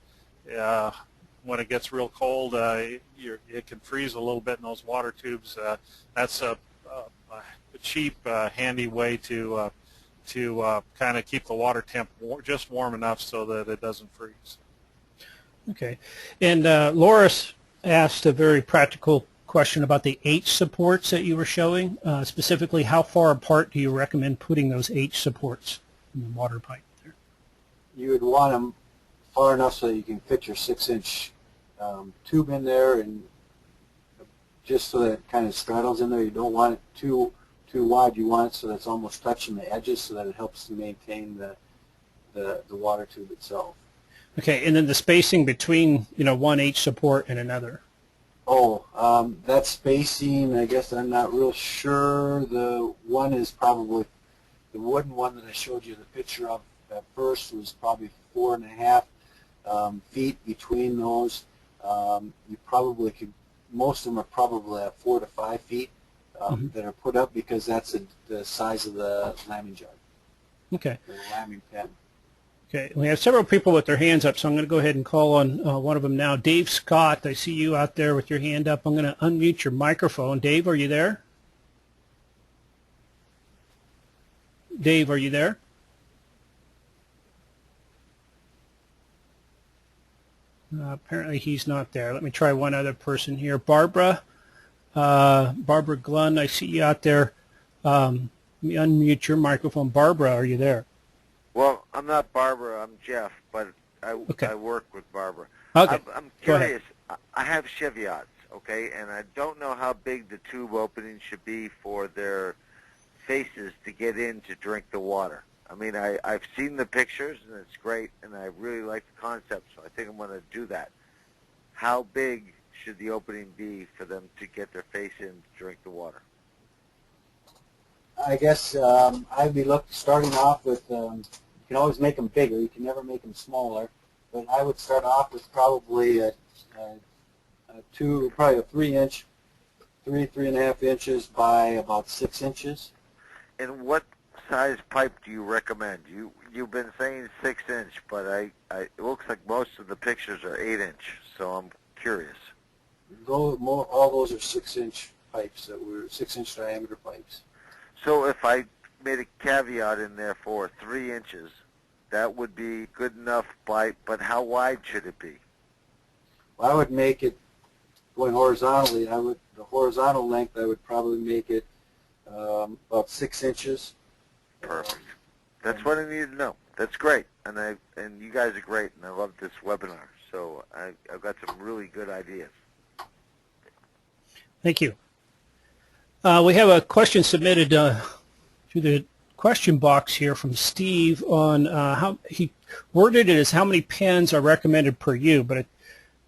when it gets real cold, it can freeze a little bit in those water tubes, that's a cheap, handy way to kind of keep the water temp just warm enough so that it doesn't freeze. Okay. And Loris asked a very practical question about the H supports that you were showing. Specifically, how far apart do you recommend putting those H supports in the water pipe there? You would want them far enough so that you can fit your 6-inch tube in there, and just so that it kind of straddles in there. You don't want it too wide. You want it so that it's almost touching the edges, so that it helps to maintain the water tube itself. Okay, and then the spacing between one H support and another. Oh, that spacing, I guess I'm not real sure. The one is probably, the wooden one that I showed you the picture of at first was probably 4.5 feet between those. You probably could, most of them are probably at 4 to 5 feet that are put up, because that's the size of the lambing jug. Okay. The lambing pen. Okay, we have several people with their hands up, so I'm going to go ahead and call on one of them now. Dave Scott, I see you out there with your hand up. I'm going to unmute your microphone. Dave, are you there? Dave, are you there? Apparently he's not there. Let me try one other person here. Barbara Glunn, I see you out there. Let me unmute your microphone. Barbara, are you there? Well, I'm not Barbara. I'm Jeff, but Okay. I work with Barbara. Okay. I'm Go ahead. curious. I have Chevyots, okay, and I don't know how big the tube opening should be for their faces to get in to drink the water. I mean, I've seen the pictures, and it's great, and I really like the concept, so I think I'm going to do that. How big should the opening be for them to get their face in to drink the water? I guess I'd be starting off with, you can always make them bigger, you can never make them smaller, but I would start off with probably probably a 3-inch, 3.5 inches by about 6 inches. And what size pipe do you recommend? You've been saying 6-inch, but it looks like most of the pictures are 8-inch, so I'm curious. All those are 6-inch pipes, that were 6-inch diameter pipes. So if I made a caveat in there for 3 inches, that would be good enough but how wide should it be? Well, I would make it going horizontally. The horizontal length, I would probably make it about 6 inches. Perfect. That's what I needed to know. That's great, and you guys are great, and I love this webinar. So I've got some really good ideas. Thank you. We have a question submitted to the question box here from Steve on how he worded it as how many pens are recommended per ewe, but I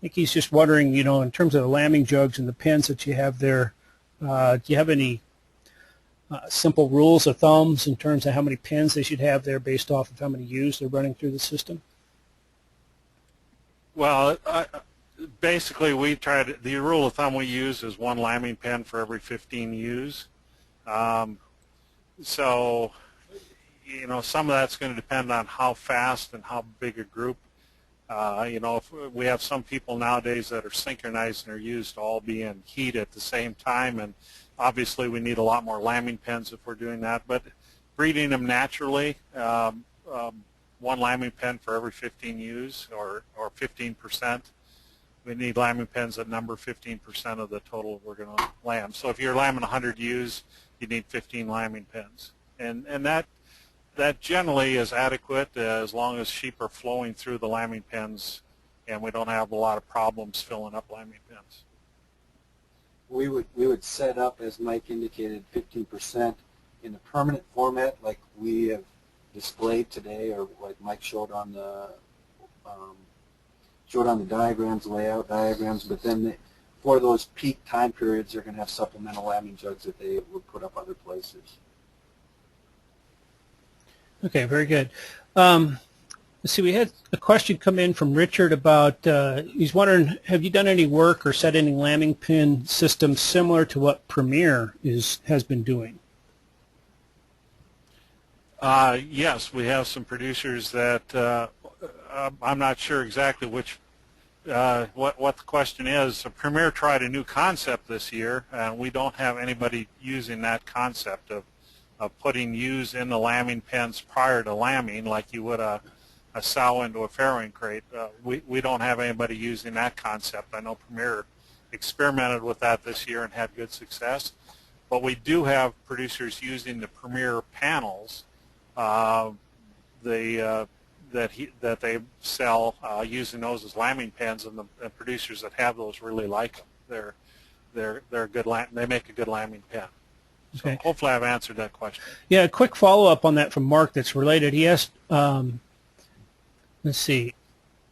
think he's just wondering, in terms of the lambing jugs and the pens that you have there, do you have any simple rules of thumbs in terms of how many pens they should have there based off of how many ewes they're running through the system? Well, basically, the rule of thumb we use is 1 lambing pen for every 15 ewes. So, some of that's going to depend on how fast and how big a group. If we have some people nowadays that are synchronized and are used to all be in heat at the same time, and obviously we need a lot more lambing pens if we're doing that. But breeding them naturally, 1 lambing pen for every 15 ewes, or 15%. We need lambing pens that number 15% of the total we're going to lamb. So if you're lambing 100 ewes, you need 15 lambing pens, and that generally is adequate as long as sheep are flowing through the lambing pens, and we don't have a lot of problems filling up lambing pens. We would set up, as Mike indicated, 15% in the permanent format, like we have displayed today, or like Mike showed on the diagrams, layout diagrams. But then for those peak time periods, they're going to have supplemental lambing jugs that they would put up other places. Okay, very good. Let's see, we had a question come in from Richard about, he's wondering, have you done any work or set any lambing pen systems similar to what Premier has been doing? Yes, we have some producers that I'm not sure exactly what the question is. Premier tried a new concept this year, and we don't have anybody using that concept of putting ewes in the lambing pens prior to lambing, like you would a sow into a farrowing crate. We don't have anybody using that concept. I know Premier experimented with that this year and had good success, but we do have producers using the Premier panels that they sell, using those as lambing pens, and the producers that have those really like them. They're good. They make a good lambing pen. So Okay. hopefully I've answered that question. Yeah, a quick follow-up on that from Mark that's related. He asked, let's see,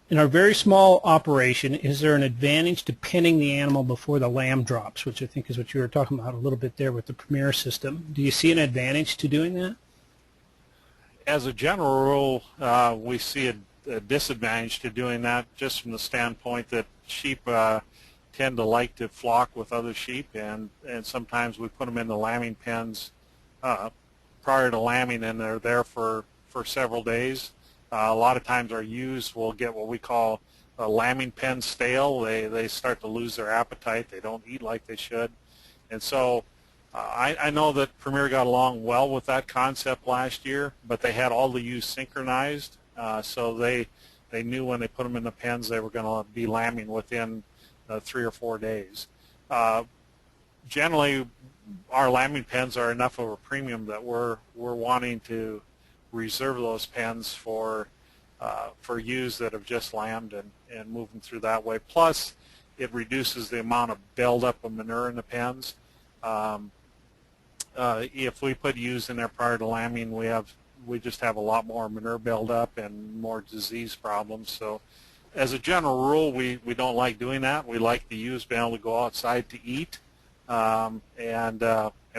in our very small operation, is there an advantage to penning the animal before the lamb drops, which I think is what you were talking about a little bit there with the Premier system. Do you see an advantage to doing that? As a general rule, we see a disadvantage to doing that, just from the standpoint that sheep tend to like to flock with other sheep, and sometimes we put them in the lambing pens prior to lambing, and they're there for several days. A lot of times our ewes will get what we call a lambing pen stale. They start to lose their appetite. They don't eat like they should. And so I know that Premier got along well with that concept last year, but they had all the ewes synchronized, so they knew when they put them in the pens they were going to be lambing within 3 or 4 days. Generally, our lambing pens are enough of a premium that we're wanting to reserve those pens for ewes that have just lambed and move them through that way. Plus, it reduces the amount of buildup of manure in the pens. If we put ewes in there prior to lambing, we just have a lot more manure buildup and more disease problems. So, as a general rule, we don't like doing that. We like the ewes being able to go outside to eat and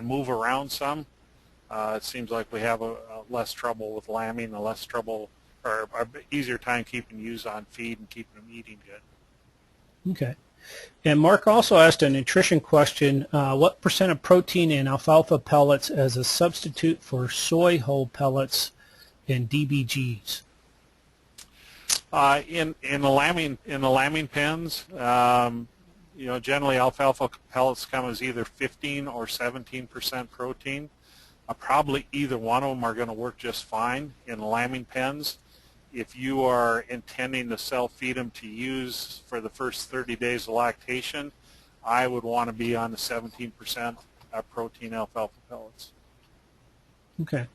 move around some. It seems like we have a less trouble with lambing, a less trouble or an easier time keeping ewes on feed and keeping them eating good. Okay. And Mark also asked a nutrition question. What % of protein in alfalfa pellets as a substitute for soy hull pellets and DBGs? In the lambing pens, generally alfalfa pellets come as either 15 or 17% protein. Probably either one of them are going to work just fine in lambing pens. If you are intending to self-feed them to use for the first 30 days of lactation, I would want to be on the 17% protein alfalfa pellets. Okay.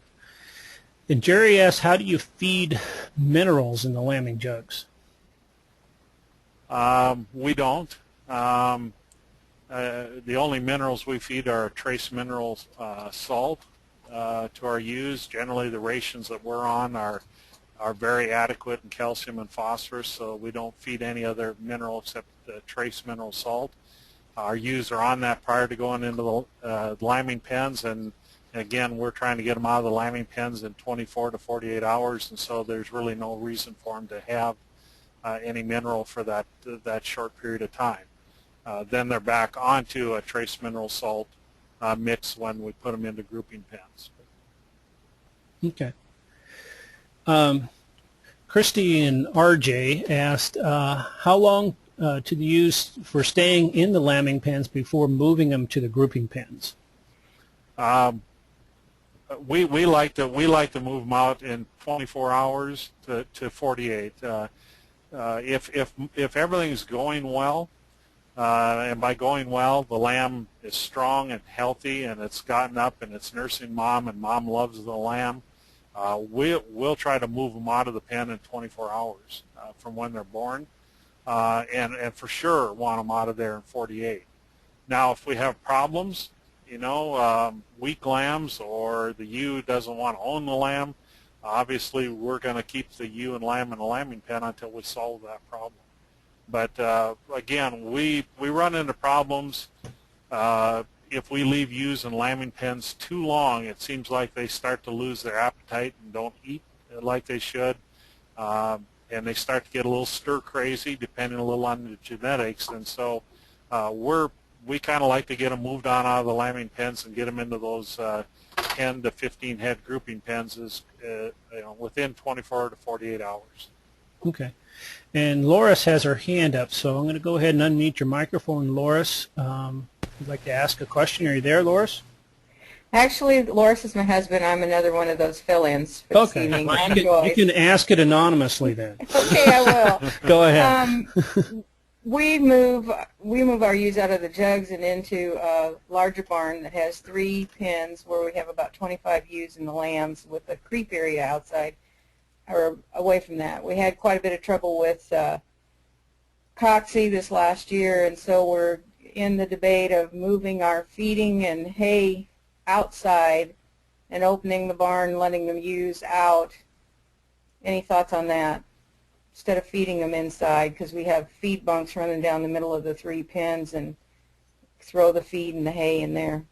And Jerry asked, how do you feed minerals in the lambing jugs? We don't. The only minerals we feed are trace minerals salt to our ewes. Generally, the rations that we're on are very adequate in calcium and phosphorus, so we don't feed any other mineral except trace mineral salt. Our ewes are on that prior to going into the lambing pens, and again, we're trying to get them out of the lambing pens in 24 to 48 hours, and so there's really no reason for them to have any mineral for that short period of time. Then they're back onto a trace mineral salt mix when we put them into grouping pens. Okay. Christy and RJ asked, how long to the ewes for staying in the lambing pens before moving them to the grouping pens? We like to move them out in 24 hours to 48. If everything's going well, and by going well, the lamb is strong and healthy, and it's gotten up and it's nursing mom, and mom loves the lamb, we'll try to move them out of the pen in 24 hours from when they're born, and for sure want them out of there in 48. Now, if we have problems, weak lambs, or the ewe doesn't want to own the lamb, obviously we're going to keep the ewe and lamb in the lambing pen until we solve that problem. But again, we run into problems if we leave ewes in lambing pens too long. It seems like they start to lose their appetite and don't eat like they should, and they start to get a little stir crazy, depending a little on the genetics. And so we kind of like to get them moved on out of the lambing pens and get them into those 10 to 15 head grouping pens within 24 to 48 hours. Okay. And Loris has her hand up, so I'm going to go ahead and unmute your microphone, Loris. You'd like to ask a question. Are you there, Loris? Actually, Loris is my husband. I'm another one of those fill-ins for this evening. Well, you can ask it anonymously then. Okay, I will. Go ahead. We move our ewes out of the jugs and into a larger barn that has 3 pens where we have about 25 ewes and the lambs with a creep area outside or away from that. We had quite a bit of trouble with Coxie this last year, and so we're in the debate of moving our feeding and hay outside and opening the barn, letting them ewes out. Any thoughts on that? Instead of feeding them inside, because we have feed bunks running down the middle of the 3 pens, and throw the feed and the hay in there.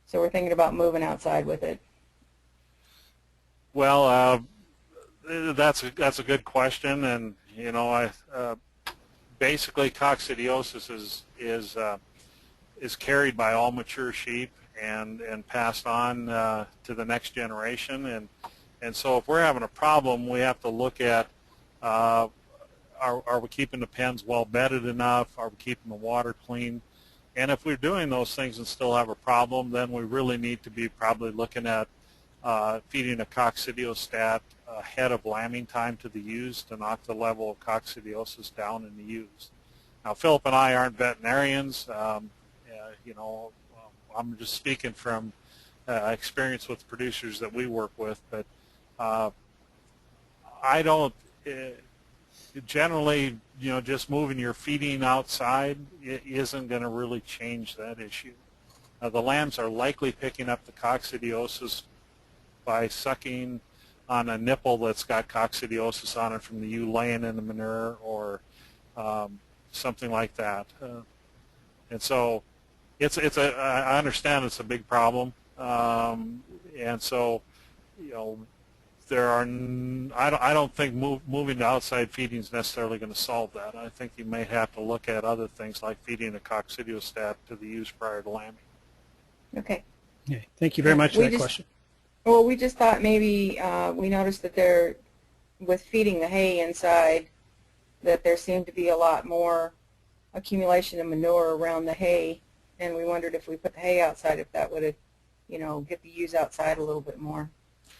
So we're thinking about moving outside with it. Well, that's a good question, and basically coccidiosis is carried by all mature sheep and passed on to the next generation, And so if we're having a problem, we have to look at are we keeping the pens well bedded enough? Are we keeping the water clean? And if we're doing those things and still have a problem, then we really need to be probably looking at feeding a coccidiostat ahead of lambing time to the ewes to knock the level of coccidiosis down in the ewes. Now, Philip and I aren't veterinarians. You know, I'm just speaking from experience with producers that we work with, but I don't generally, you know, just moving your feeding outside isn't going to really change that issue. The lambs are likely picking up the coccidiosis by sucking on a nipple that's got coccidiosis on it from the ewe laying in the manure or something like that. And so I understand it's a big problem. And so, you know, I don't think moving to outside feeding is necessarily going to solve that. I think you may have to look at other things like feeding a coccidiostat to the ewes prior to lambing. Okay. Okay. Thank you very much for that question. Well, we just thought maybe we noticed that with feeding the hay inside, that there seemed to be a lot more accumulation of manure around the hay, and we wondered if we put the hay outside, if that would, you know, get the ewes outside a little bit more.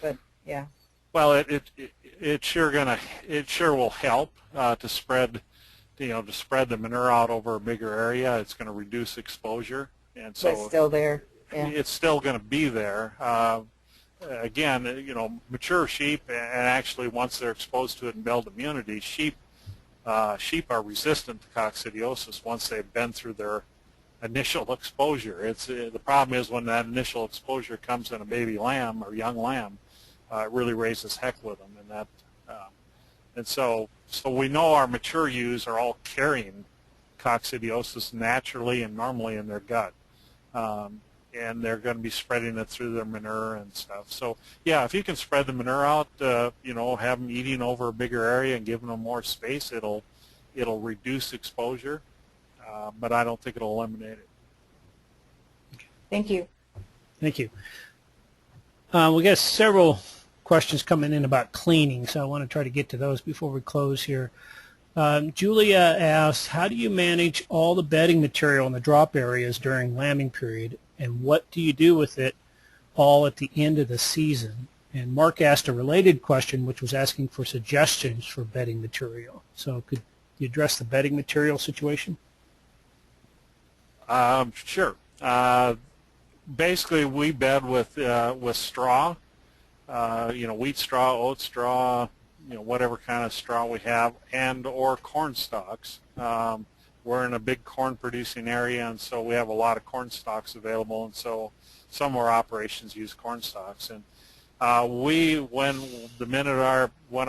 But yeah. Well, it sure will help to spread the manure out over a bigger area. It's going to reduce exposure, and so but it's still there. Yeah. It's still going to be there. Again, you know, mature sheep, and actually once they're exposed to it and build immunity, sheep are resistant to coccidiosis once they've been through their initial exposure. The problem is when that initial exposure comes in a baby lamb or young lamb, it really raises heck with them, and so we know our mature ewes are all carrying coccidiosis naturally and normally in their gut. And they're going to be spreading it through their manure and stuff. So, yeah, if you can spread the manure out, you know, have them eating over a bigger area and giving them more space, it'll reduce exposure, but I don't think it'll eliminate it. Thank you. Thank you. We got several questions coming in about cleaning, so I want to try to get to those before we close here. Julia asked, how do you manage all the bedding material in the drop areas during lambing period, and what do you do with it all at the end of the season? And Mark asked a related question, which was asking for suggestions for bedding material. So could you address the bedding material situation? Sure. Basically, we bed with straw, you know, wheat straw, oat straw, you know, whatever kind of straw we have, and or corn stalks. We're in a big corn producing area, and so we have a lot of corn stalks available, and so some of our operations use corn stalks. And when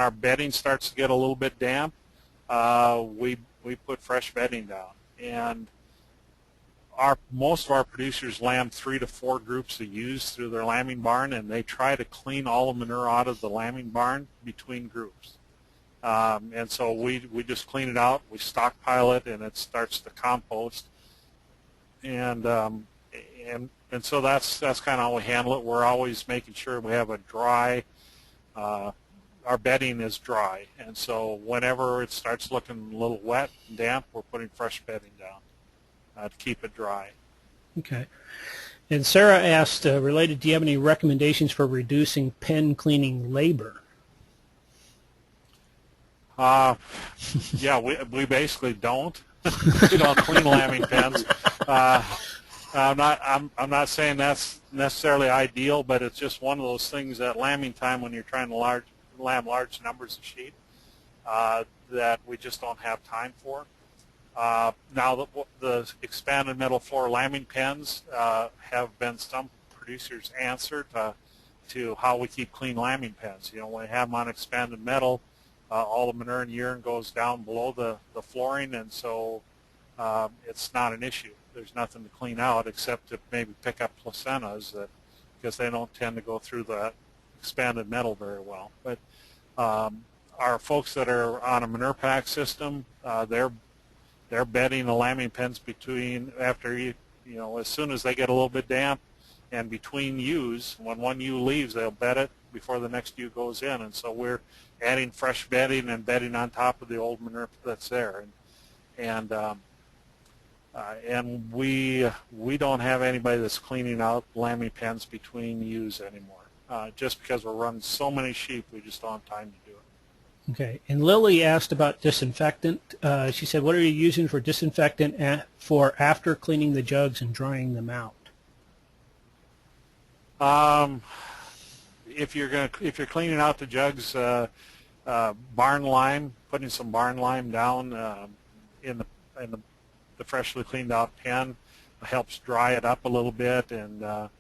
our bedding starts to get a little bit damp, we put fresh bedding down. And most of our producers lamb 3 to 4 groups of ewes through their lambing barn, and they try to clean all the manure out of the lambing barn between groups. And so we just clean it out, we stockpile it, and it starts to compost. And so that's kind of how we handle it. We're always making sure we have a dry, our bedding is dry, and so whenever it starts looking a little wet and damp, we're putting fresh bedding down to keep it dry. Okay. And Sarah asked, related, do you have any recommendations for reducing pen cleaning labor? Yeah, we basically don't. We don't clean lambing pens. I'm not saying that's necessarily ideal, but it's just one of those things at lambing time when you're trying to lamb large numbers of sheep that we just don't have time for. Now the expanded metal floor lambing pens have been some producers' answer to how we keep clean lambing pens. You know, when we have them on expanded metal, all the manure and urine goes down below the flooring, and so it's not an issue. There's nothing to clean out except to maybe pick up placentas because they don't tend to go through the expanded metal very well. But our folks that are on a manure pack system, they're bedding the lambing pens between as soon as they get a little bit damp, and between ewes, when one ewe leaves, they'll bed it before the next ewe goes in, and so we're adding fresh bedding and bedding on top of the old manure that's there, and we don't have anybody that's cleaning out lambing pens between ewes anymore. Just because we're running so many sheep, we just don't have time to do it. Okay. And Lily asked about disinfectant. She said, "What are you using for disinfectant for after cleaning the jugs and drying them out?" If you're cleaning out the jugs, barn lime, putting some barn lime down in the freshly cleaned out pen helps dry it up a little bit. And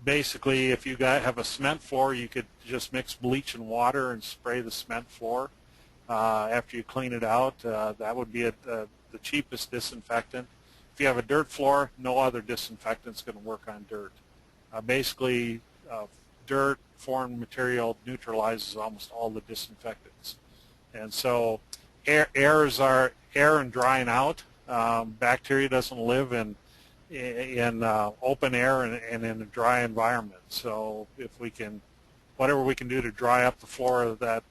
basically, if you have a cement floor, you could just mix bleach and water and spray the cement floor after you clean it out. That would be the cheapest disinfectant. If you have a dirt floor, no other disinfectant is going to work on dirt. Basically, dirt, foreign material neutralizes almost all the disinfectants. And so air and drying out. Bacteria doesn't live in open air and in a dry environment. So if we can, whatever we can do to dry up the floor of that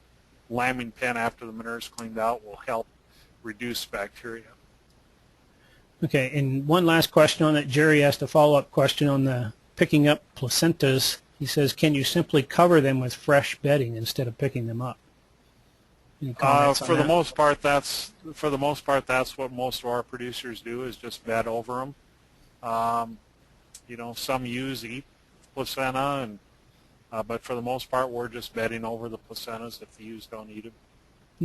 lambing pen after the manure is cleaned out will help reduce bacteria. Okay, and one last question on that. Jerry asked a follow-up question on the picking up placentas. He says, "Can you simply cover them with fresh bedding instead of picking them up?" Any comments on For the that? most part, that's what most of our producers do, is just bed over them. Some ewes eat placenta, but for the most part, we're just bedding over the placentas if the ewes don't eat them.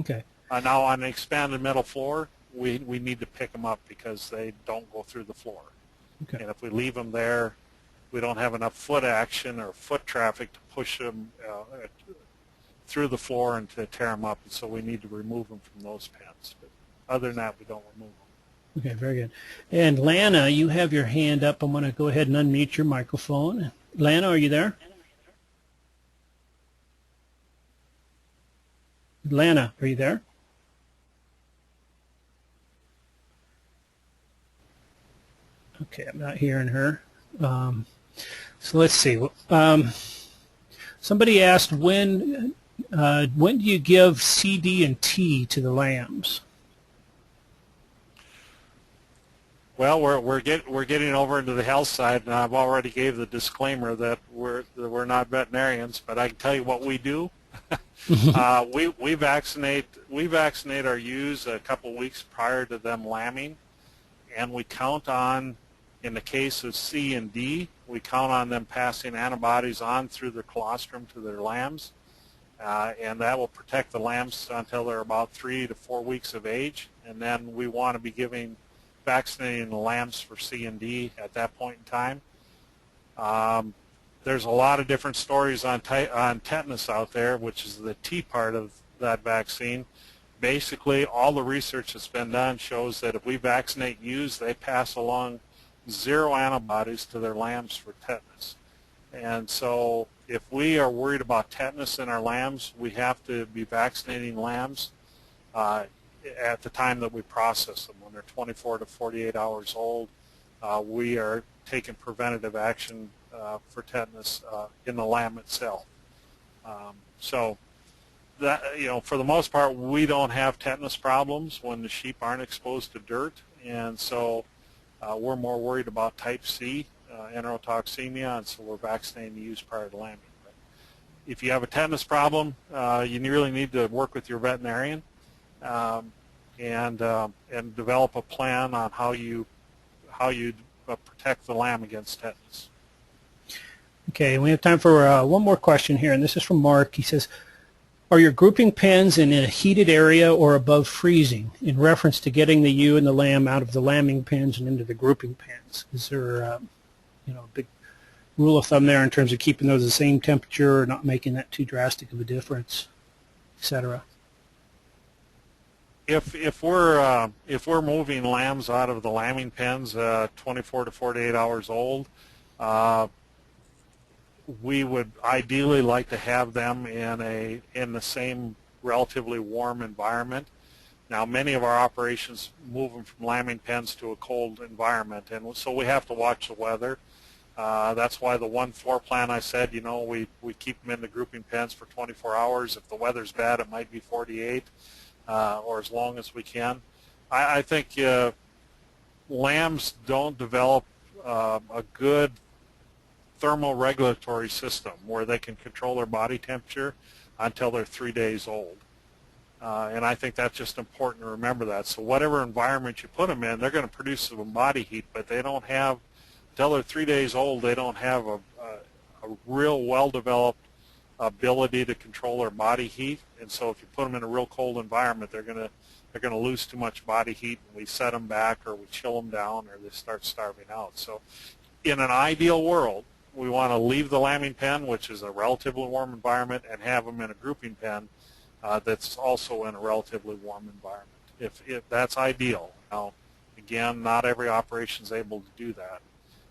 Okay. Now, on an expanded metal floor, we need to pick them up because they don't go through the floor. Okay. And if we leave them there, we don't have enough foot action or foot traffic to push them through the floor and to tear them up, and so we need to remove them from those pens. But other than that, we don't remove them. Okay, very good. And Lana, you have your hand up. I'm going to go ahead and unmute your microphone. Lana, are you there? Lana, are you there? Okay, I'm not hearing her. So let's see. Somebody asked when do you give CD and T to the lambs? Well, we're getting over into the health side, and I've already gave the disclaimer that we're not veterinarians, but I can tell you what we do. We vaccinate our ewes a couple weeks prior to them lambing, and we count on, in the case of C and D, we count on them passing antibodies on through their colostrum to their lambs, and that will protect the lambs until they're about 3 to 4 weeks of age, and then we want to be vaccinating the lambs for C and D at that point in time. There's a lot of different stories on tetanus out there, which is the T part of that vaccine. Basically, all the research that's been done shows that if we vaccinate ewes, they pass along 0 antibodies to their lambs for tetanus. And so if we are worried about tetanus in our lambs, we have to be vaccinating lambs at the time that we process them. When they're 24 to 48 hours old, we are taking preventative action for tetanus in the lamb itself. So that, for the most part, we don't have tetanus problems when the sheep aren't exposed to dirt, and so we're more worried about type C, enterotoxemia, and so we're vaccinating the ewes prior to lambing. But if you have a tetanus problem, you really need to work with your veterinarian and develop a plan on how you protect the lamb against tetanus. Okay, we have time for one more question here, and this is from Mark. He says, "Are your grouping pens in a heated area or above freezing, in reference to getting the ewe and the lamb out of the lambing pens and into the grouping pens? Is there a big rule of thumb there in terms of keeping those the same temperature or not making that too drastic of a difference, etc.?" If we're moving lambs out of the lambing pens 24 to 48 hours old, we would ideally like to have them in the same relatively warm environment. Now, many of our operations move them from lambing pens to a cold environment, and so we have to watch the weather. That's why the 1 floor plan I said, you know, we keep them in the grouping pens for 24 hours. If the weather's bad, it might be 48 or as long as we can. I think lambs don't develop a good thermoregulatory system where they can control their body temperature until they're 3 days old. And I think that's just important to remember that. So whatever environment you put them in, they're going to produce some body heat, but they don't have, until they're 3 days old, they don't have a real well-developed ability to control their body heat. And so if you put them in a real cold environment, they're going to lose too much body heat, and we set them back or we chill them down or they start starving out. So in an ideal world, we want to leave the lambing pen, which is a relatively warm environment, and have them in a grouping pen that's also in a relatively warm environment. If that's ideal. Now, again, not every operation is able to do that.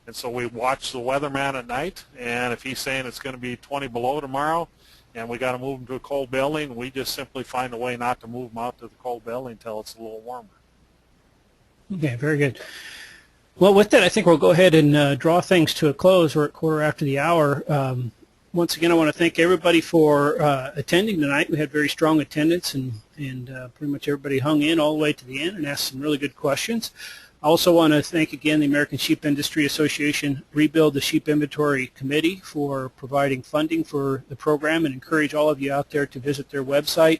And so we watch the weatherman at night, and if he's saying it's going to be 20 below tomorrow and we got to move him to a cold building, we just simply find a way not to move him out to the cold building until it's a little warmer. Okay, very good. Well, with that, I think we'll go ahead and draw things to a close. We're at quarter after the hour. Once again, I want to thank everybody for attending tonight. We had very strong attendance, and pretty much everybody hung in all the way to the end and asked some really good questions. I also want to thank again the American Sheep Industry Association Rebuild the Sheep Inventory Committee for providing funding for the program, and encourage all of you out there to visit their website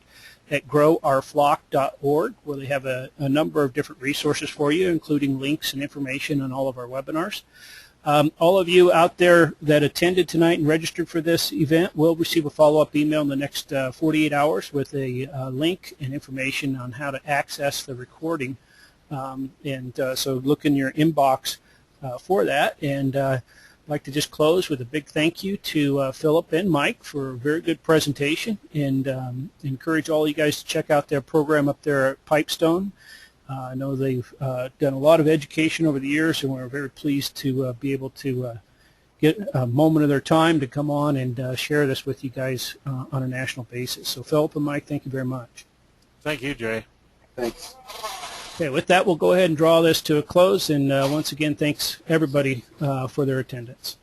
at growourflock.org, where they have a number of different resources for you, including links and information on all of our webinars. All of you out there that attended tonight and registered for this event will receive a follow-up email in the next 48 hours with a link and information on how to access the recording. So look in your inbox for that. And I'd like to just close with a big thank you to Philip and Mike for a very good presentation, and encourage all you guys to check out their program up there at Pipestone. I know they've done a lot of education over the years, and we're very pleased to be able to get a moment of their time to come on and share this with you guys on a national basis. So Philip and Mike, thank you very much. Thank you, Jay. Thanks. Okay, with that, we'll go ahead and draw this to a close, and once again, thanks everybody for their attendance.